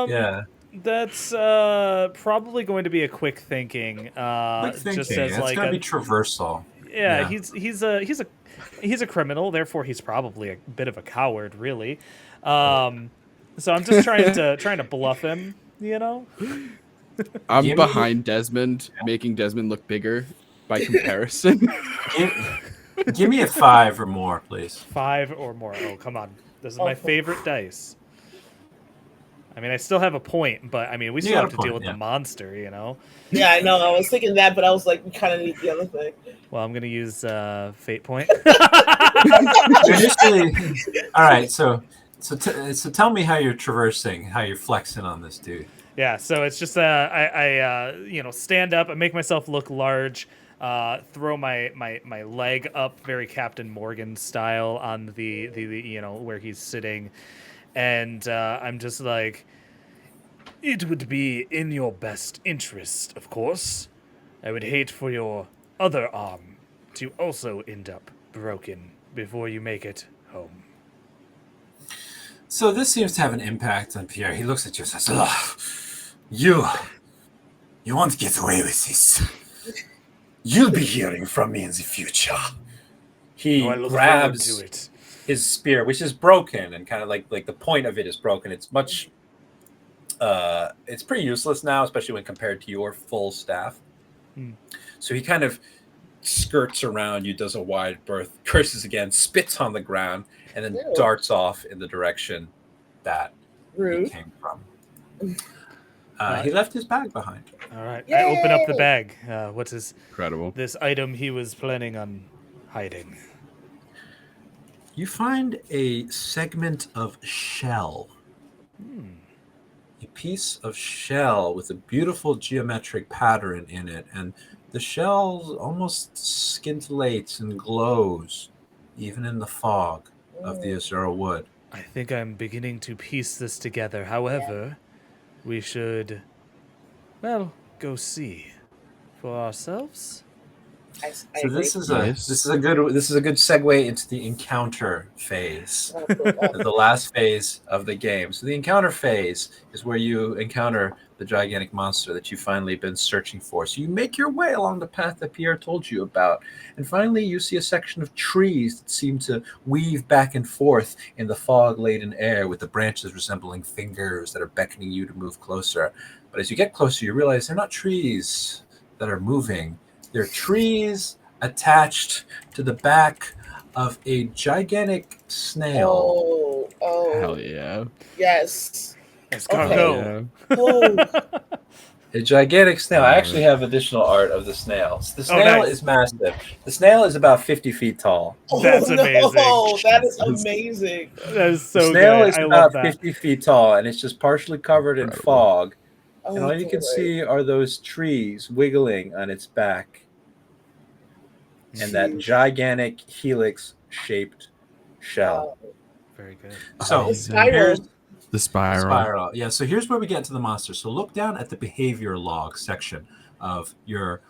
Yeah. That's probably going to be a quick thinking.
Quick thinking.
Just as
It's
like
going to be traversal.
Yeah, he's a criminal. Therefore, he's probably a bit of a coward, really. So I'm just trying to bluff him. You know.
I'm behind Desmond, making Desmond look bigger by comparison.
Give me a 5 or more, please.
5 or more. Oh, come on. This is my favorite dice. I mean, I still have a point, but I mean, we still have to deal with the monster, you know?
Yeah, I know. I was thinking that, but I was like, we kind of need the other thing.
Well, I'm going to use Fate Point.
All right, so tell me how you're traversing, how you're flexing on this dude.
Yeah, so it's just I stand up, I make myself look large, throw my leg up very Captain Morgan style on the where he's sitting, and I'm just like, it would be in your best interest, of course. I would hate for your other arm to also end up broken before you make it home.
So this seems to have an impact on Pierre. He looks at you and says, "Oh, you want to get away with this? You'll be hearing from me in the future." He grabs his spear, which is broken, and kind of like the point of it is broken. It's much, it's pretty useless now, especially when compared to your full staff. So he kind of skirts around you, does a wide berth, curses again, spits on the ground, and then darts off in the direction that he came from. He left his bag behind.
All right. Yay! I open up the bag. What's his
incredible? This
item he was planning on hiding.
You find a segment of shell. A piece of shell with a beautiful geometric pattern in it, and the shell almost scintillates and glows, even in the fog of the Azura wood.
I think I'm beginning to piece this together. However, we should, go see for ourselves.
So this is a good segue into the encounter phase, the last phase of the game. So the encounter phase is where you encounter the gigantic monster that you've finally been searching for. So you make your way along the path that Pierre told you about, and finally you see a section of trees that seem to weave back and forth in the fog-laden air, with the branches resembling fingers that are beckoning you to move closer. But as you get closer, you realize they're not trees that are moving. They're trees attached to the back of a gigantic snail.
Oh.
Hell yeah.
Yes.
Escargot.
Oh.
A gigantic snail. I actually have additional art of the snails. The snail is massive. The snail is about 50 feet tall.
That's amazing.
Oh, that is amazing.
That is so
good. The snail
good.
is about 50 feet tall, and it's just partially covered in fog. And all you can see are those trees wiggling on its back. And that gigantic helix-shaped shell.
Very good.
So
here's
the spiral.
Yeah, so here's where we get to the monster. So look down at the behavior log section of your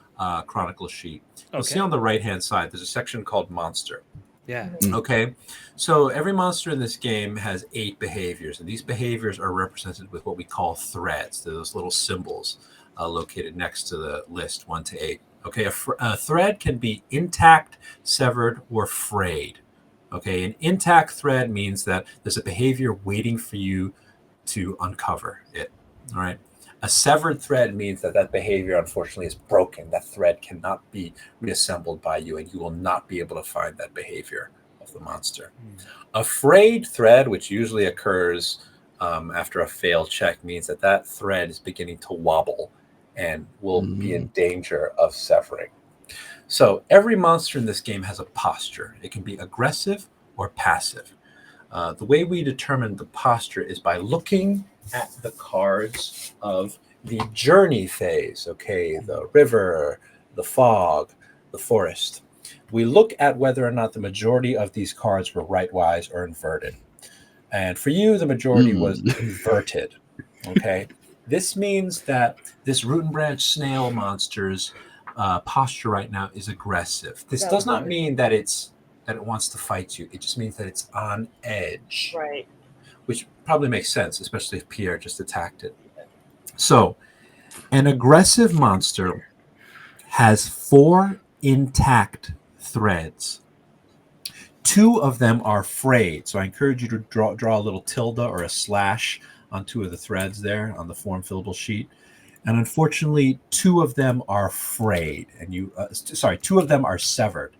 chronicle sheet. You'll see on the right-hand side, there's a section called monster.
Yeah.
Okay. So every monster in this game has 8 behaviors, and these behaviors are represented with what we call threads. They're those little symbols located next to the list 1 to 8. Okay. A thread can be intact, severed, or frayed. Okay. An intact thread means that there's a behavior waiting for you to uncover it. All right. A severed thread means that that behavior, unfortunately, is broken. That thread cannot be reassembled by you, and you will not be able to find that behavior of the monster. A frayed thread, which usually occurs after a failed check, means that that thread is beginning to wobble and will be in danger of severing. So every monster in this game has a posture. It can be aggressive or passive. The way we determine the posture is by looking at the cards of the journey phase, okay, the river, the fog, the forest. We look at whether or not the majority of these cards were rightwise or inverted. And for you, the majority was inverted, okay? This means that this root and branch snail monster's posture right now is aggressive. This does not mean that it wants to fight you. It just means that it's on edge.
Right.
Which probably makes sense, especially if Pierre just attacked it. So, an aggressive monster has 4 intact threads. 2 of them are frayed. So I encourage you to draw a little tilde or a slash on 2 of the threads there on the form fillable sheet. And unfortunately, 2 of them are frayed, and 2 of them are severed.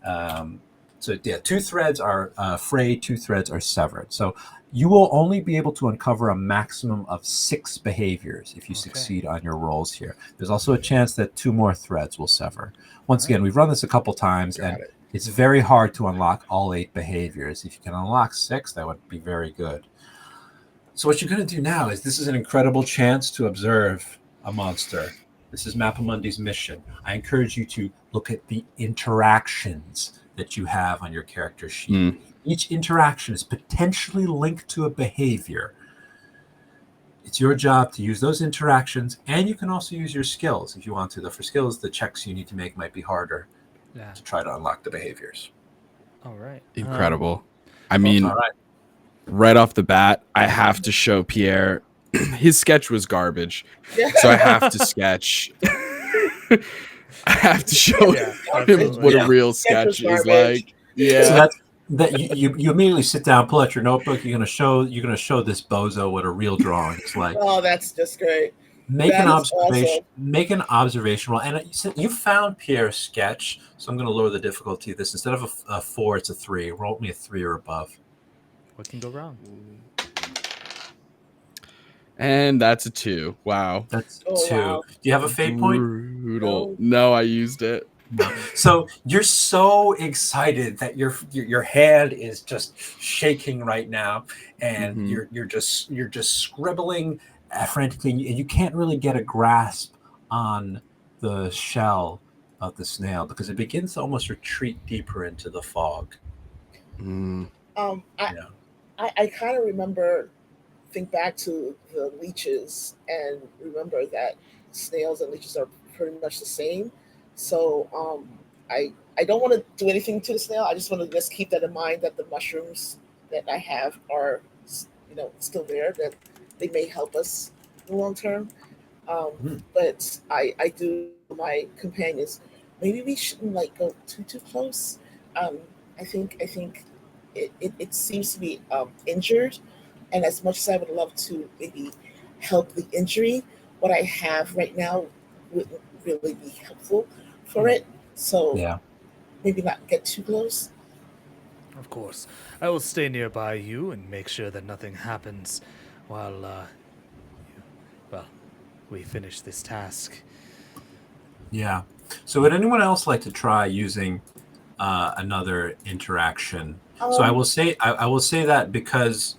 So yeah, 2 threads are frayed, 2 threads are severed. So you will only be able to uncover a maximum of 6 behaviors if you succeed on your rolls here. There's also a chance that 2 more threads will sever. Once again, we've run this a couple times, and it's very hard to unlock all 8 behaviors. If you can unlock 6, that would be very good. So what you're going to do now is, this is an incredible chance to observe a monster. This is Mappa Mundi's mission. I encourage you to look at the interactions that you have on your character sheet. Each interaction is potentially linked to a behavior. It's your job to use those interactions, and you can also use your skills if you want to. Though for skills, the checks you need to make might be harder to try to unlock the behaviors.
All right.
Incredible. I mean, right off the bat, I have to show Pierre. His sketch was garbage, so I have to sketch. I have to show him what a real sketch is like. Yeah.
So that you immediately sit down, pull out your notebook. You're gonna show this bozo what a real drawing is like.
Oh, that's just great.
Make an observation. Awesome. Make an observation roll. And you found Pierre's sketch, so I'm going to lower the difficulty of this. Instead of a 4, it's a 3. Roll me a 3 or above.
What can go wrong?
And that's a 2. Wow.
That's 2. Wow. Do you have a fate point?
Brutal. No, I used it.
No. So you're so excited that your hand is just shaking right now, and you're just scribbling frantically, and you can't really get a grasp on the shell of the snail because it begins to almost retreat deeper into the fog.
I kind of think back to the leeches and remember that snails and leeches are pretty much the same. So I don't want to do anything to the snail. I just want to just keep that in mind, that the mushrooms that I have are, still there, that they may help us in the long term. But I do my companions, maybe we shouldn't go too close. I think it seems to be injured, and as much as I would love to maybe help the injury, what I have right now wouldn't really be helpful for it. So maybe not get too close.
Of course. I will stay nearby you and make sure that nothing happens while we finish this task.
Yeah. So would anyone else like to try using another interaction? So I will say that because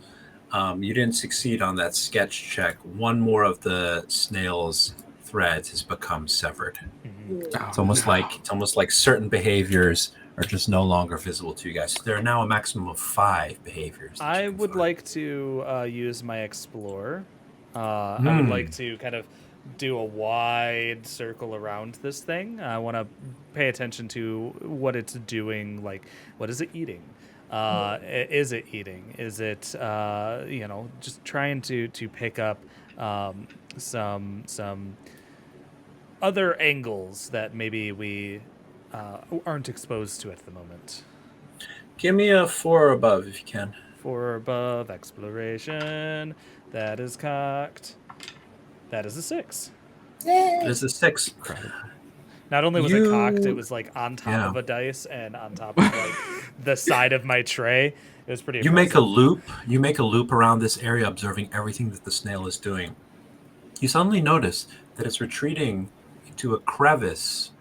you didn't succeed on that sketch check, one more of the snail's threads has become severed. It's almost like certain behaviors are just no longer visible to you guys. So there are now a maximum of 5 behaviors.
I would like to use my Explorer. I would like to kind of do a wide circle around this thing. I want to pay attention to what it's doing. Like, what is it eating? Is it eating? Is it, just trying to pick up some other angles that maybe we aren't exposed to at the moment.
Give me a 4 or above if you can.
4 or above, exploration. That is cocked. That is a 6.
Yay!
There's a 6.
Incredible.
Not only was it cocked, it
You-
was like on top
yeah.
of a dice and on top of like the side of my tray. It was pretty
You
impressive.
make a loop. You make a loop around this area, observing everything that the snail is doing. You suddenly notice that it's retreating into a crevice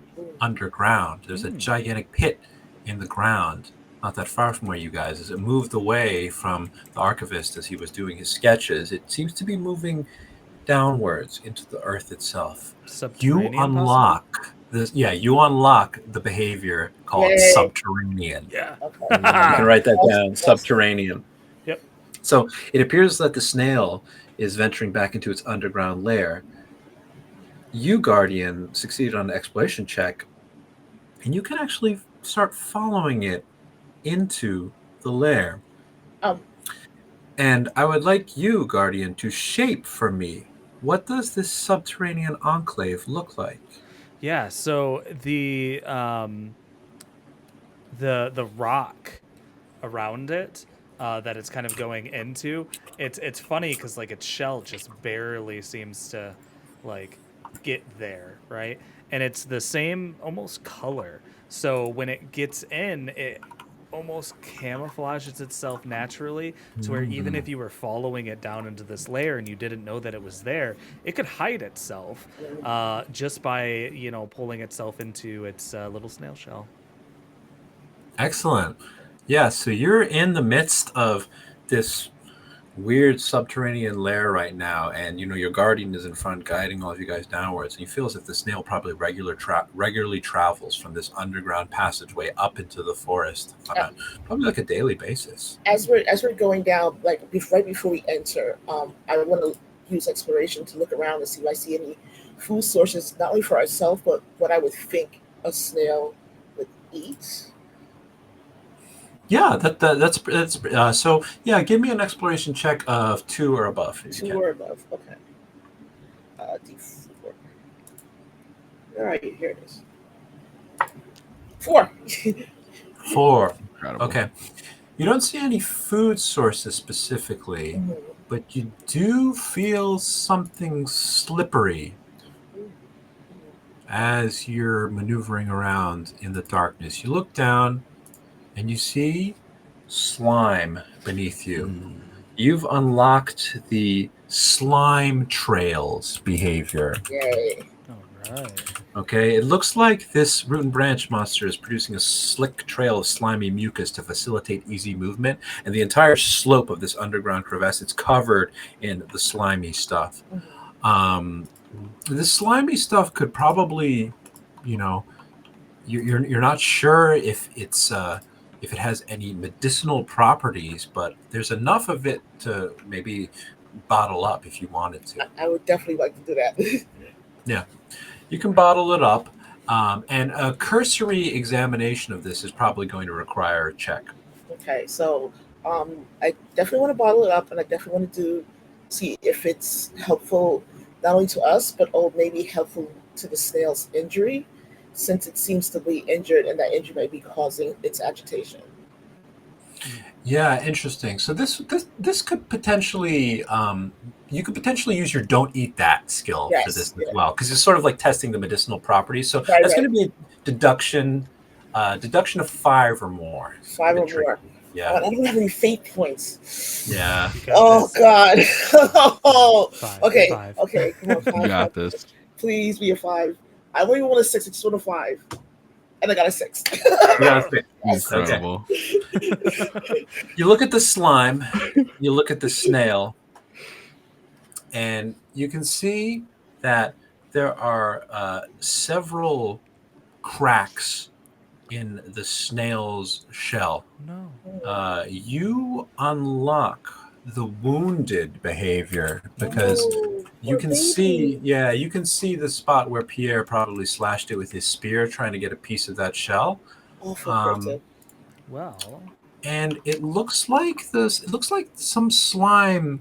underground. There's a gigantic pit in the ground, not that far from where you guys. As it moved away from the archivist as he was doing his sketches, it seems to be moving downwards into the earth itself. You
Subterranean,
unlock this. Yeah, you unlock the behavior called
Yay.
subterranean.
Yeah.
Okay.
You can write that down.
Yes.
Subterranean.
Yep.
So it appears that the snail is venturing back into its underground lair. You, Guardian, succeeded on an exploration check, and you can actually start following it into the lair.
Um,
And I would like you, Guardian, to shape for me, what does this subterranean enclave look like?
Yeah, so the rock around it that it's kind of going into, it's funny because like its shell just barely seems to like get there, right? And it's the same almost color. So when it gets in, it almost camouflages itself naturally to where even if you were following it down into this layer and you didn't know that it was there, it could hide itself just by pulling itself into its little snail shell.
Excellent. Yeah, so you're in the midst of this weird subterranean lair right now, and your guardian is in front guiding all of you guys downwards, and you feel as if the snail probably regularly travels from this underground passageway up into the forest on a, probably like a daily basis.
As we're going down, like right before we enter, I want to use exploration to look around and see if I see any food sources, not only for ourselves, but what I would think a snail would eat.
Yeah, that's so. Yeah, give me an exploration check of 2 or above. if you
2
can.
or above. Okay. D4. All right, here it is. 4.
4.
Incredible.
Okay. You don't see any food sources specifically, but you do feel something slippery as you're maneuvering around in the darkness. You look down and you see slime beneath you. You've unlocked the slime trails behavior.
Yay.
All right.
Okay, it looks like this root and branch monster is producing a slick trail of slimy mucus to facilitate easy movement, and the entire slope of this underground crevasse, it's covered in the slimy stuff. This slimy stuff could probably, you're not sure if it has any medicinal properties, but there's enough of it to maybe bottle up if you wanted to.
I would definitely like to do that.
Yeah, you can bottle it up, and a cursory examination of this is probably going to require a check.
Okay, so I definitely want to bottle it up, and I definitely want to see if it's helpful not only to us, but maybe helpful to the snail's injury, since it seems to be injured, and that injury may be causing its agitation.
Yeah, interesting. So this could potentially you could potentially use your "don't eat that" skill for
Yes,
this
yeah.
as well, because it's sort of like testing the medicinal properties. So
Right,
that's
right.
going to be a deduction of 5 or more.
5 or
Bit tricky.
more.
Yeah.
I don't have any fate points.
Yeah.
You got
Oh
this.
God. Oh.
5.
Okay.
5.
Okay. Come on. 5.
You got
5.
this.
Please be a 5. I don't even want a 6. I just want a 5, and I got a 6.
Yeah,
Yes.
Incredible.
You look at the slime, you look at the snail, and you can see that there are several cracks in the snail's shell.
No.
You unlock the wounded behavior because you can see, you can see the spot where Pierre probably slashed it with his spear, trying to get a piece of that shell.
Awful.
Well,
And it looks like some slime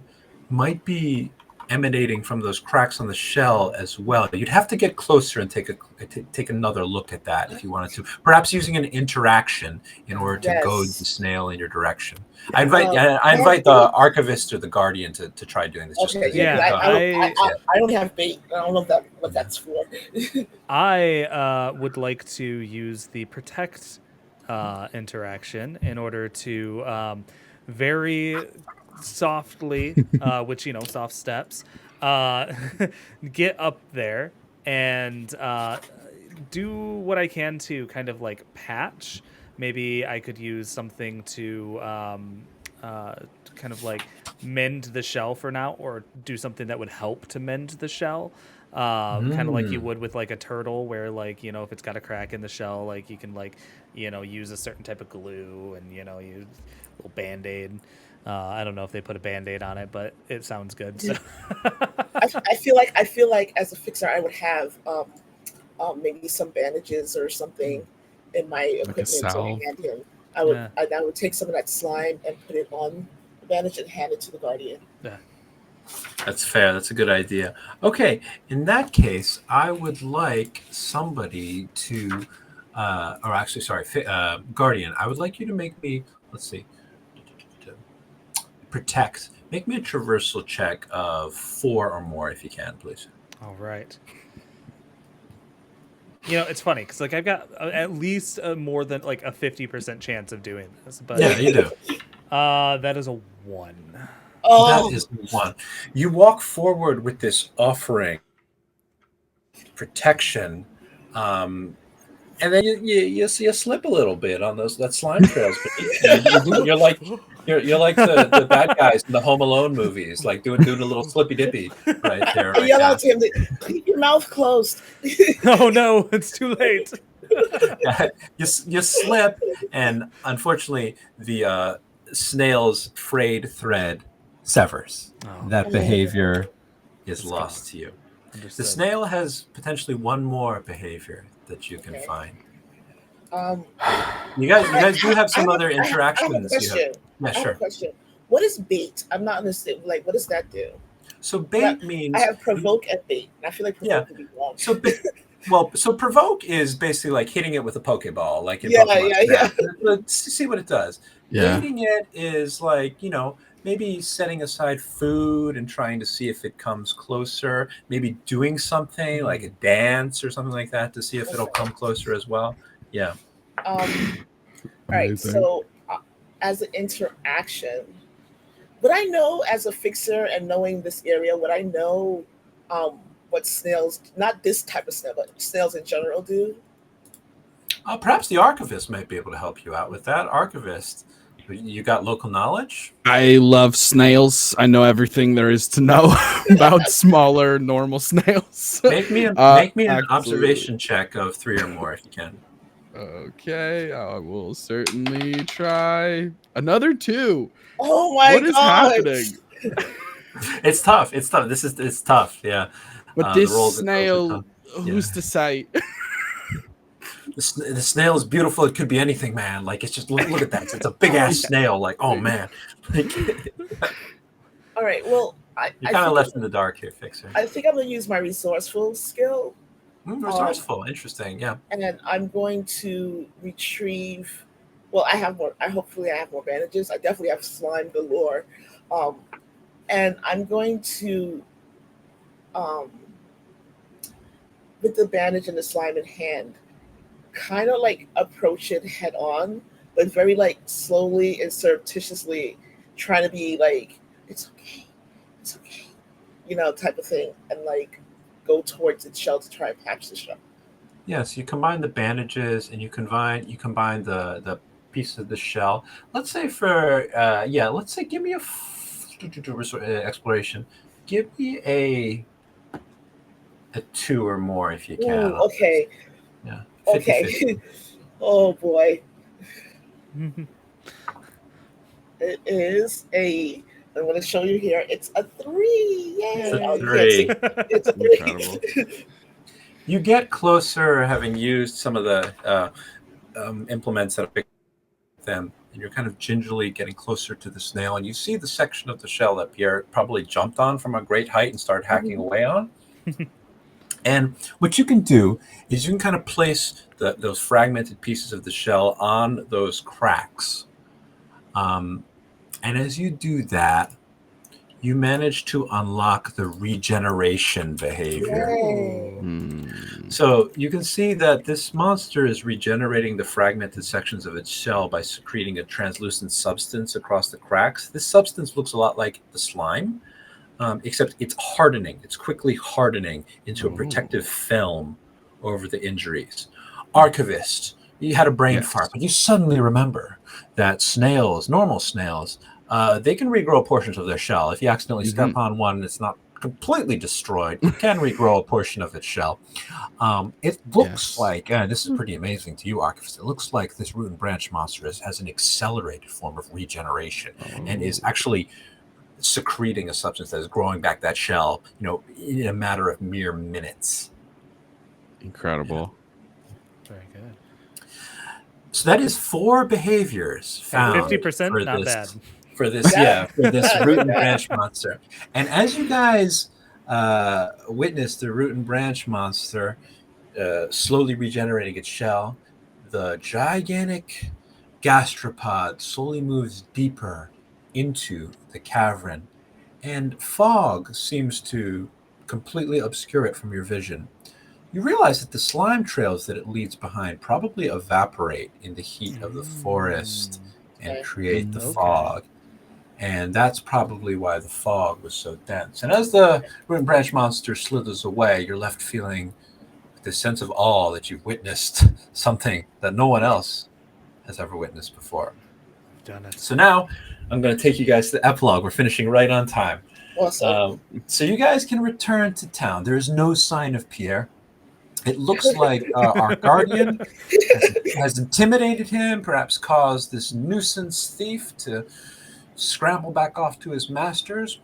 might be emanating from those cracks on the shell as well. You'd have to get closer and take another look at that if you wanted to. Perhaps using an interaction in order to goad the snail in your direction. I invite the archivist or the guardian to try doing this.
Okay,
Just
I don't have bait. I don't know what that's for.
I would like to use the protect interaction in order to very softly, which soft steps, get up there and do what I can to kind of like patch. Maybe I could use something to kind of like mend the shell for now, or do something that would help to mend the shell. Kind of like you would with like a turtle, where like if it's got a crack in the shell, like you can like use a certain type of glue and use a little band-aid. I don't know if they put a band-aid on it, but it sounds good. So.
I feel like as a fixer, I would have maybe some bandages or something in my equipment to hand him. I would take some of that slime and put it on the bandage and hand it to the guardian.
Yeah.
That's fair. That's a good idea. Okay, in that case, I would like somebody to, guardian. I would like you to make me. Let's see. Protect. Make me a traversal check of 4 or more, if you can, please.
All right. It's funny because like I've got at least more than like a 50% chance of doing this, but
yeah, you do.
That is a 1.
Oh. That is 1. You walk forward with this offering protection, and then you slip a little bit on that slime trails. You're like the bad guys in the Home Alone movies, like doing a little slippy dippy right there.
I yell out to him, "Keep your mouth closed."
Oh no, it's too late.
You slip, and unfortunately, the snail's frayed thread severs. Oh. That behavior is lost to you. Understood. The snail has potentially one more behavior that you can find. You guys do have some other interactions.
I have a question.
Yeah, sure.
I have a question. What is bait? I'm not understanding. Like, what does that do?
So bait means
I have provoke and bait. And I feel like provoke would be wrong.
So provoke is basically like hitting it with a Pokeball, like in Pokemon. Let's see what it does. Yeah. Baiting it is like maybe setting aside food and trying to see if it comes closer. Maybe doing something like a dance or something like that to see if it'll come closer as well. Yeah.
All right. So, as an interaction, would I know as a fixer and knowing this area? Would I know what snails, not this type of snail, but snails in general, do?
Perhaps the archivist might be able to help you out with that. Archivist. You got local knowledge?
I love snails. I know everything there is to know about smaller, normal snails.
Make me an observation check of 3 or more if you can.
Okay, I will certainly try. Another 2.
Oh my god!
What is happening?
It's tough. It's tough. It's tough. Yeah.
But this snail, who's to say?
The snail is beautiful. It could be anything, man. Like, it's just look at that. It's a big ass snail. Like, oh man.
All right. Well,
you're kind of left in the dark here, Fixer.
I think I'm gonna use my resourceful skill.
Resourceful, interesting. Yeah.
And then I'm going to retrieve. Well, I have more. Hopefully, I have more bandages. I definitely have slime galore, and I'm going to, with the bandage and the slime in hand, kind of like approach it head on, but very like slowly and surreptitiously, trying to be like, it's okay, type of thing, and like go towards its shell to try and patch the shell.
Yes, you combine the bandages and you combine the piece of the shell. Let's say give me a exploration. Give me a 2 or more if you can.
Ooh, okay.
Yeah. 50,
okay.
50.
Oh boy. It is a. I'm going to show you here. It's a 3. Yay!
It's a 3. Incredible. You get closer, having used some of the implements that pick them. and you're kind of gingerly getting closer to the snail, and you see the section of the shell that Pierre probably jumped on from a great height and started hacking away on. And what you can do is you can kind of place those fragmented pieces of the shell on those cracks. And as you do that, you manage to unlock the regeneration behavior.
Yay.
So you can see that this monster is regenerating the fragmented sections of its shell by secreting a translucent substance across the cracks. This substance looks a lot like the slime, except it's hardening. It's quickly hardening into a protective film over the injuries. Archivist, you had a brain fart, but you suddenly remember that snails, normal snails, they can regrow portions of their shell. If you accidentally step on one, it's not completely destroyed. It can regrow a portion of its shell. It looks like, and this is pretty amazing to you, Archivist, it looks like this root and branch monster has an accelerated form of regeneration and is actually secreting a substance that is growing back that shell, in a matter of mere minutes.
Incredible.
Very good.
So that is 4 behaviors found
50%, not bad.
For this root and branch monster. And as you guys witness the root and branch monster slowly regenerating its shell, the gigantic gastropod slowly moves deeper into the cavern, and fog seems to completely obscure it from your vision. You realize that the slime trails that it leaves behind probably evaporate in the heat of the forest and create the fog. And that's probably why the fog was so dense. And as the root and branch monster slithers away, you're left feeling this sense of awe that you've witnessed something that no one else has ever witnessed before.
Done it.
So now I'm going to take you guys to the epilogue. We're finishing right on time.
Awesome.
So you guys can return to town. There is no sign of Pierre. It looks like our guardian has intimidated him, perhaps caused this nuisance thief to scramble back off to his masters.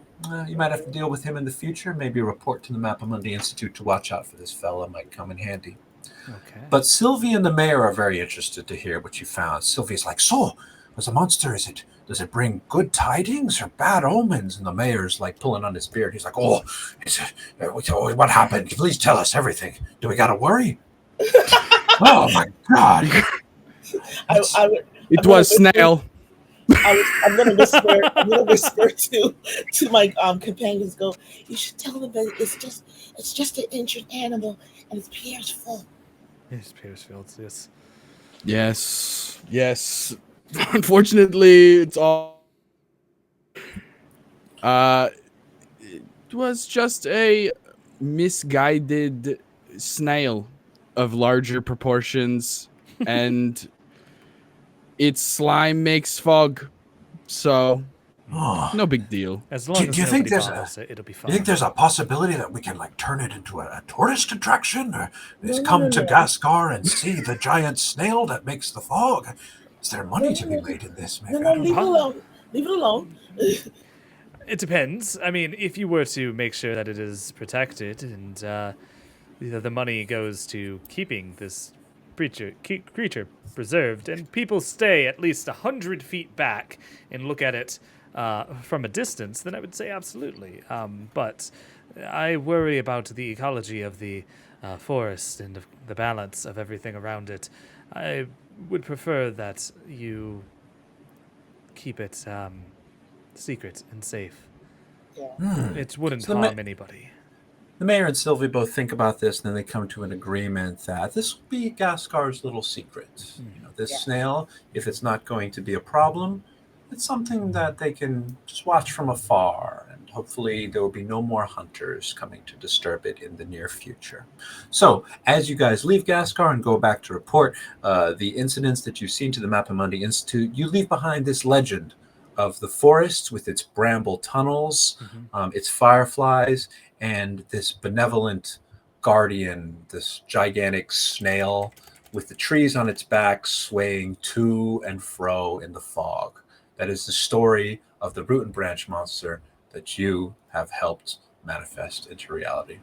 You might have to deal with him in the future. Maybe a report to the Mappa Mundi Institute to watch out for this fella might come in handy.
Okay.
But Sylvie and the mayor are very interested to hear what you found. Sylvie's like, so, as a monster, does it bring good tidings or bad omens? And the mayor's like pulling on his beard. He's like, what happened? Please tell us everything. Do we got to worry? Oh, my God.
It was snail.
I'm gonna whisper to my companions. Go, you should tell them that it's just an injured animal and it's Pierre's fault.
It's Pierre's fault.
Yes. Unfortunately, it's all. It was just a misguided snail of larger proportions, and its slime makes fog, so no big deal.
As long as
do you think
nobody bothers it, it'll be fine.
You think there's a possibility that we can turn it into a tourist attraction, or just come to Gascar and see the giant snail that makes the fog? Is there money to be made in this? Maybe?
No, leave it alone. Leave it alone.
It depends. I mean, if you were to make sure that it is protected, and the money goes to keeping this creature preserved, and people stay at least 100 feet back and look at it from a distance, then I would say absolutely. But I worry about the ecology of the forest and the balance of everything around it. I would prefer that you keep it secret and safe.
Yeah.
It wouldn't harm anybody.
The mayor and Sylvie both think about this, and then they come to an agreement that this will be Gascar's little secret. This snail, if it's not going to be a problem, it's something that they can just watch from afar, and hopefully there will be no more hunters coming to disturb it in the near future. So, as you guys leave Gascar and go back to report the incidents that you've seen to the Mappa Mundi Institute, you leave behind this legend of the forest with its bramble tunnels, its fireflies, and this benevolent guardian, this gigantic snail with the trees on its back swaying to and fro in the fog. That is the story of the root and branch monster that you have helped manifest into reality.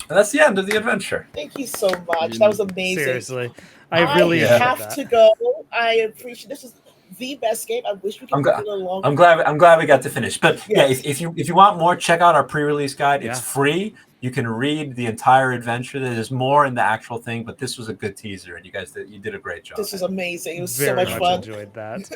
And that's the end of the adventure.
Thank you so much. That was amazing.
Seriously, I really
have to go. I appreciate this. Is the best game. I wish we could
I'm
make
glad.
it a little longer.
I'm glad we got to finish. But yeah,
Yes.
if you want more, check out our pre-release guide. It's
Yeah.
free. You can read the entire adventure. There's more in the actual thing, but this was a good teaser, and you did a great job.
This was amazing. It was so
Very
much
much
fun.
enjoyed that.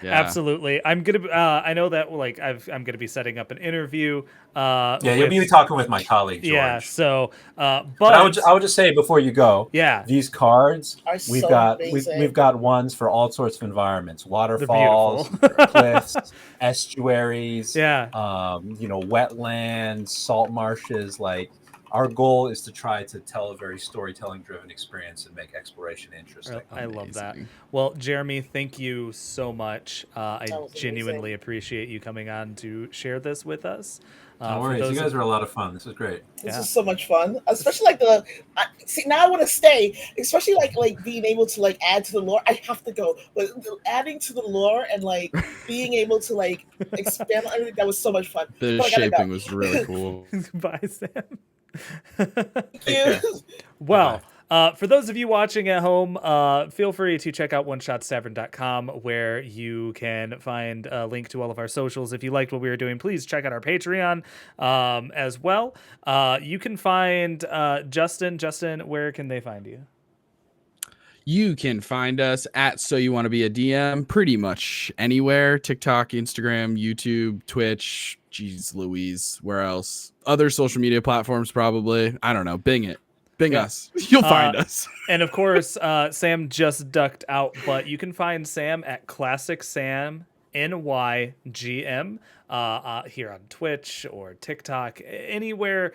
Yeah.
Absolutely. I'm gonna. I know that like I'm gonna be setting up an interview.
Yeah, you'll be talking with my colleague George.
Yeah. So,
But
but
I would just say before you go,
yeah,
these cards
Are
we've
so
got
amazing.
we've got ones for all sorts of environments: waterfalls,
beautiful.
cliffs, estuaries,
yeah.
wetlands, salt marshes. Like, our goal is to try to tell a very storytelling-driven experience and make exploration interesting.
I love that.
Amazing.
Well, Jeremy, thank you so much. I
That was
genuinely
amazing.
appreciate you coming on to share this with us.
No
for
worries.
those
You guys
of-
were a lot of fun. This was great.
This
Yeah.
was so much fun, especially like see, now I want to stay, especially like being able to like add to the lore. I have to go, but adding to the lore and like being able to like expand on everything, that was so much fun.
The
But I gotta
shaping
go.
was really cool.
Bye, Sam.
Thank
Take care.
you.
Well, for those of you watching at home, feel free to check out oneshottavern.com, where you can find a link to all of our socials. If you liked what we were doing, please check out our Patreon as well. You can find Justin. Justin, where can they find you?
You can find us at So You Want to Be a DM pretty much anywhere: TikTok, Instagram, YouTube, Twitch. Jeez Louise, where else? Other social media platforms, probably. I don't know. Bing it. Bing
Yeah.
us. You'll find us.
And of course, Sam just ducked out, but you can find Sam at Classic Sam NYGM here on Twitch or TikTok. Anywhere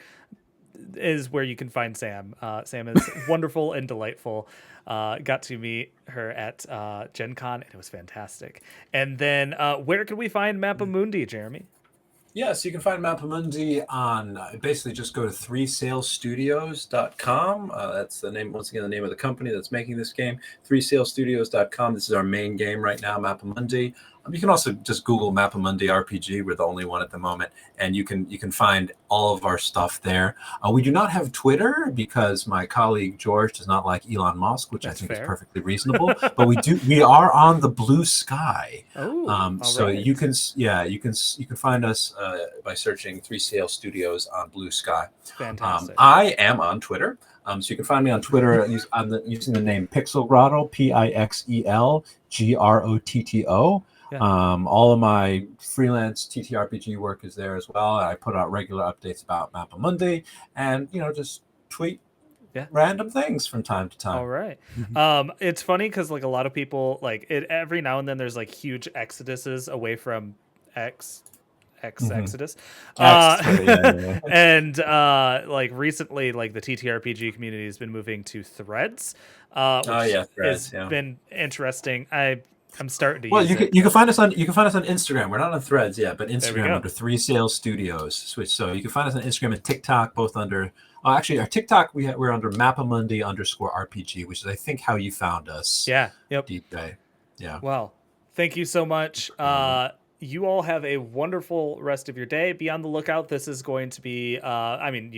is where you can find Sam. Sam is wonderful and delightful. Got to meet her at Gen Con, and it was fantastic. And then where can we find Mappa Mundi, Jeremy?
Yes, you can find Mappa Mundi on basically just go to 3salestudios.com. That's the name, once again, the name of the company that's making this game, 3salestudios.com. This is our main game right now, Mappa Mundi. You can also just Google Mappa Mundi RPG. We're the only one at the moment, and you can find all of our stuff there. We do not have Twitter because my colleague George does not like Elon Musk, which
That's
I think
fair.
is perfectly reasonable. But we are on the Blue Sky.
Oh,
So
right.
you can find us by searching 3Sale Studios on Blue Sky.
Fantastic.
I am on Twitter. So you can find me on Twitter using the name Pixel Grotto, PixelGrotto.
Yeah.
All of my freelance TTRPG work is there as well. I put out regular updates about Mappa Mundi, and just tweet random things from time to time.
All right. It's funny because like a lot of people every now and then there's like huge exoduses away from Exodus.
Yeah.
And like recently, like the TTRPG community has been moving to Threads. Which
Threads.
has been interesting. I'm starting to
Well,
use it.
you can find us on Instagram. We're not on Threads yet, but
we
Instagram
go.
under 3Sale Studios. So you can find us on Instagram and TikTok, both under. Actually, our TikTok we're under Mappamundi _RPG, which is I think how you found us.
Yeah. Yep.
Deep Bay. Yeah.
Well, thank you so much. You all have a wonderful rest of your day. Be on the lookout. This is going to be, you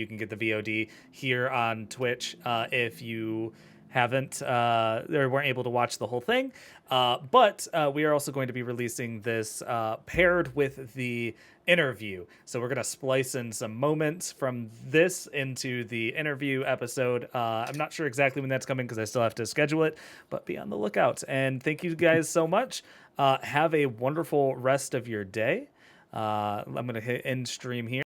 can get the VOD here on Twitch if you haven't or weren't able to watch the whole thing. But we are also going to be releasing this paired with the interview. So we're going to splice in some moments from this into the interview episode. I'm not sure exactly when that's coming because I still have to schedule it, but be on the lookout. And thank you guys so much. Have a wonderful rest of your day. I'm going to hit end stream here.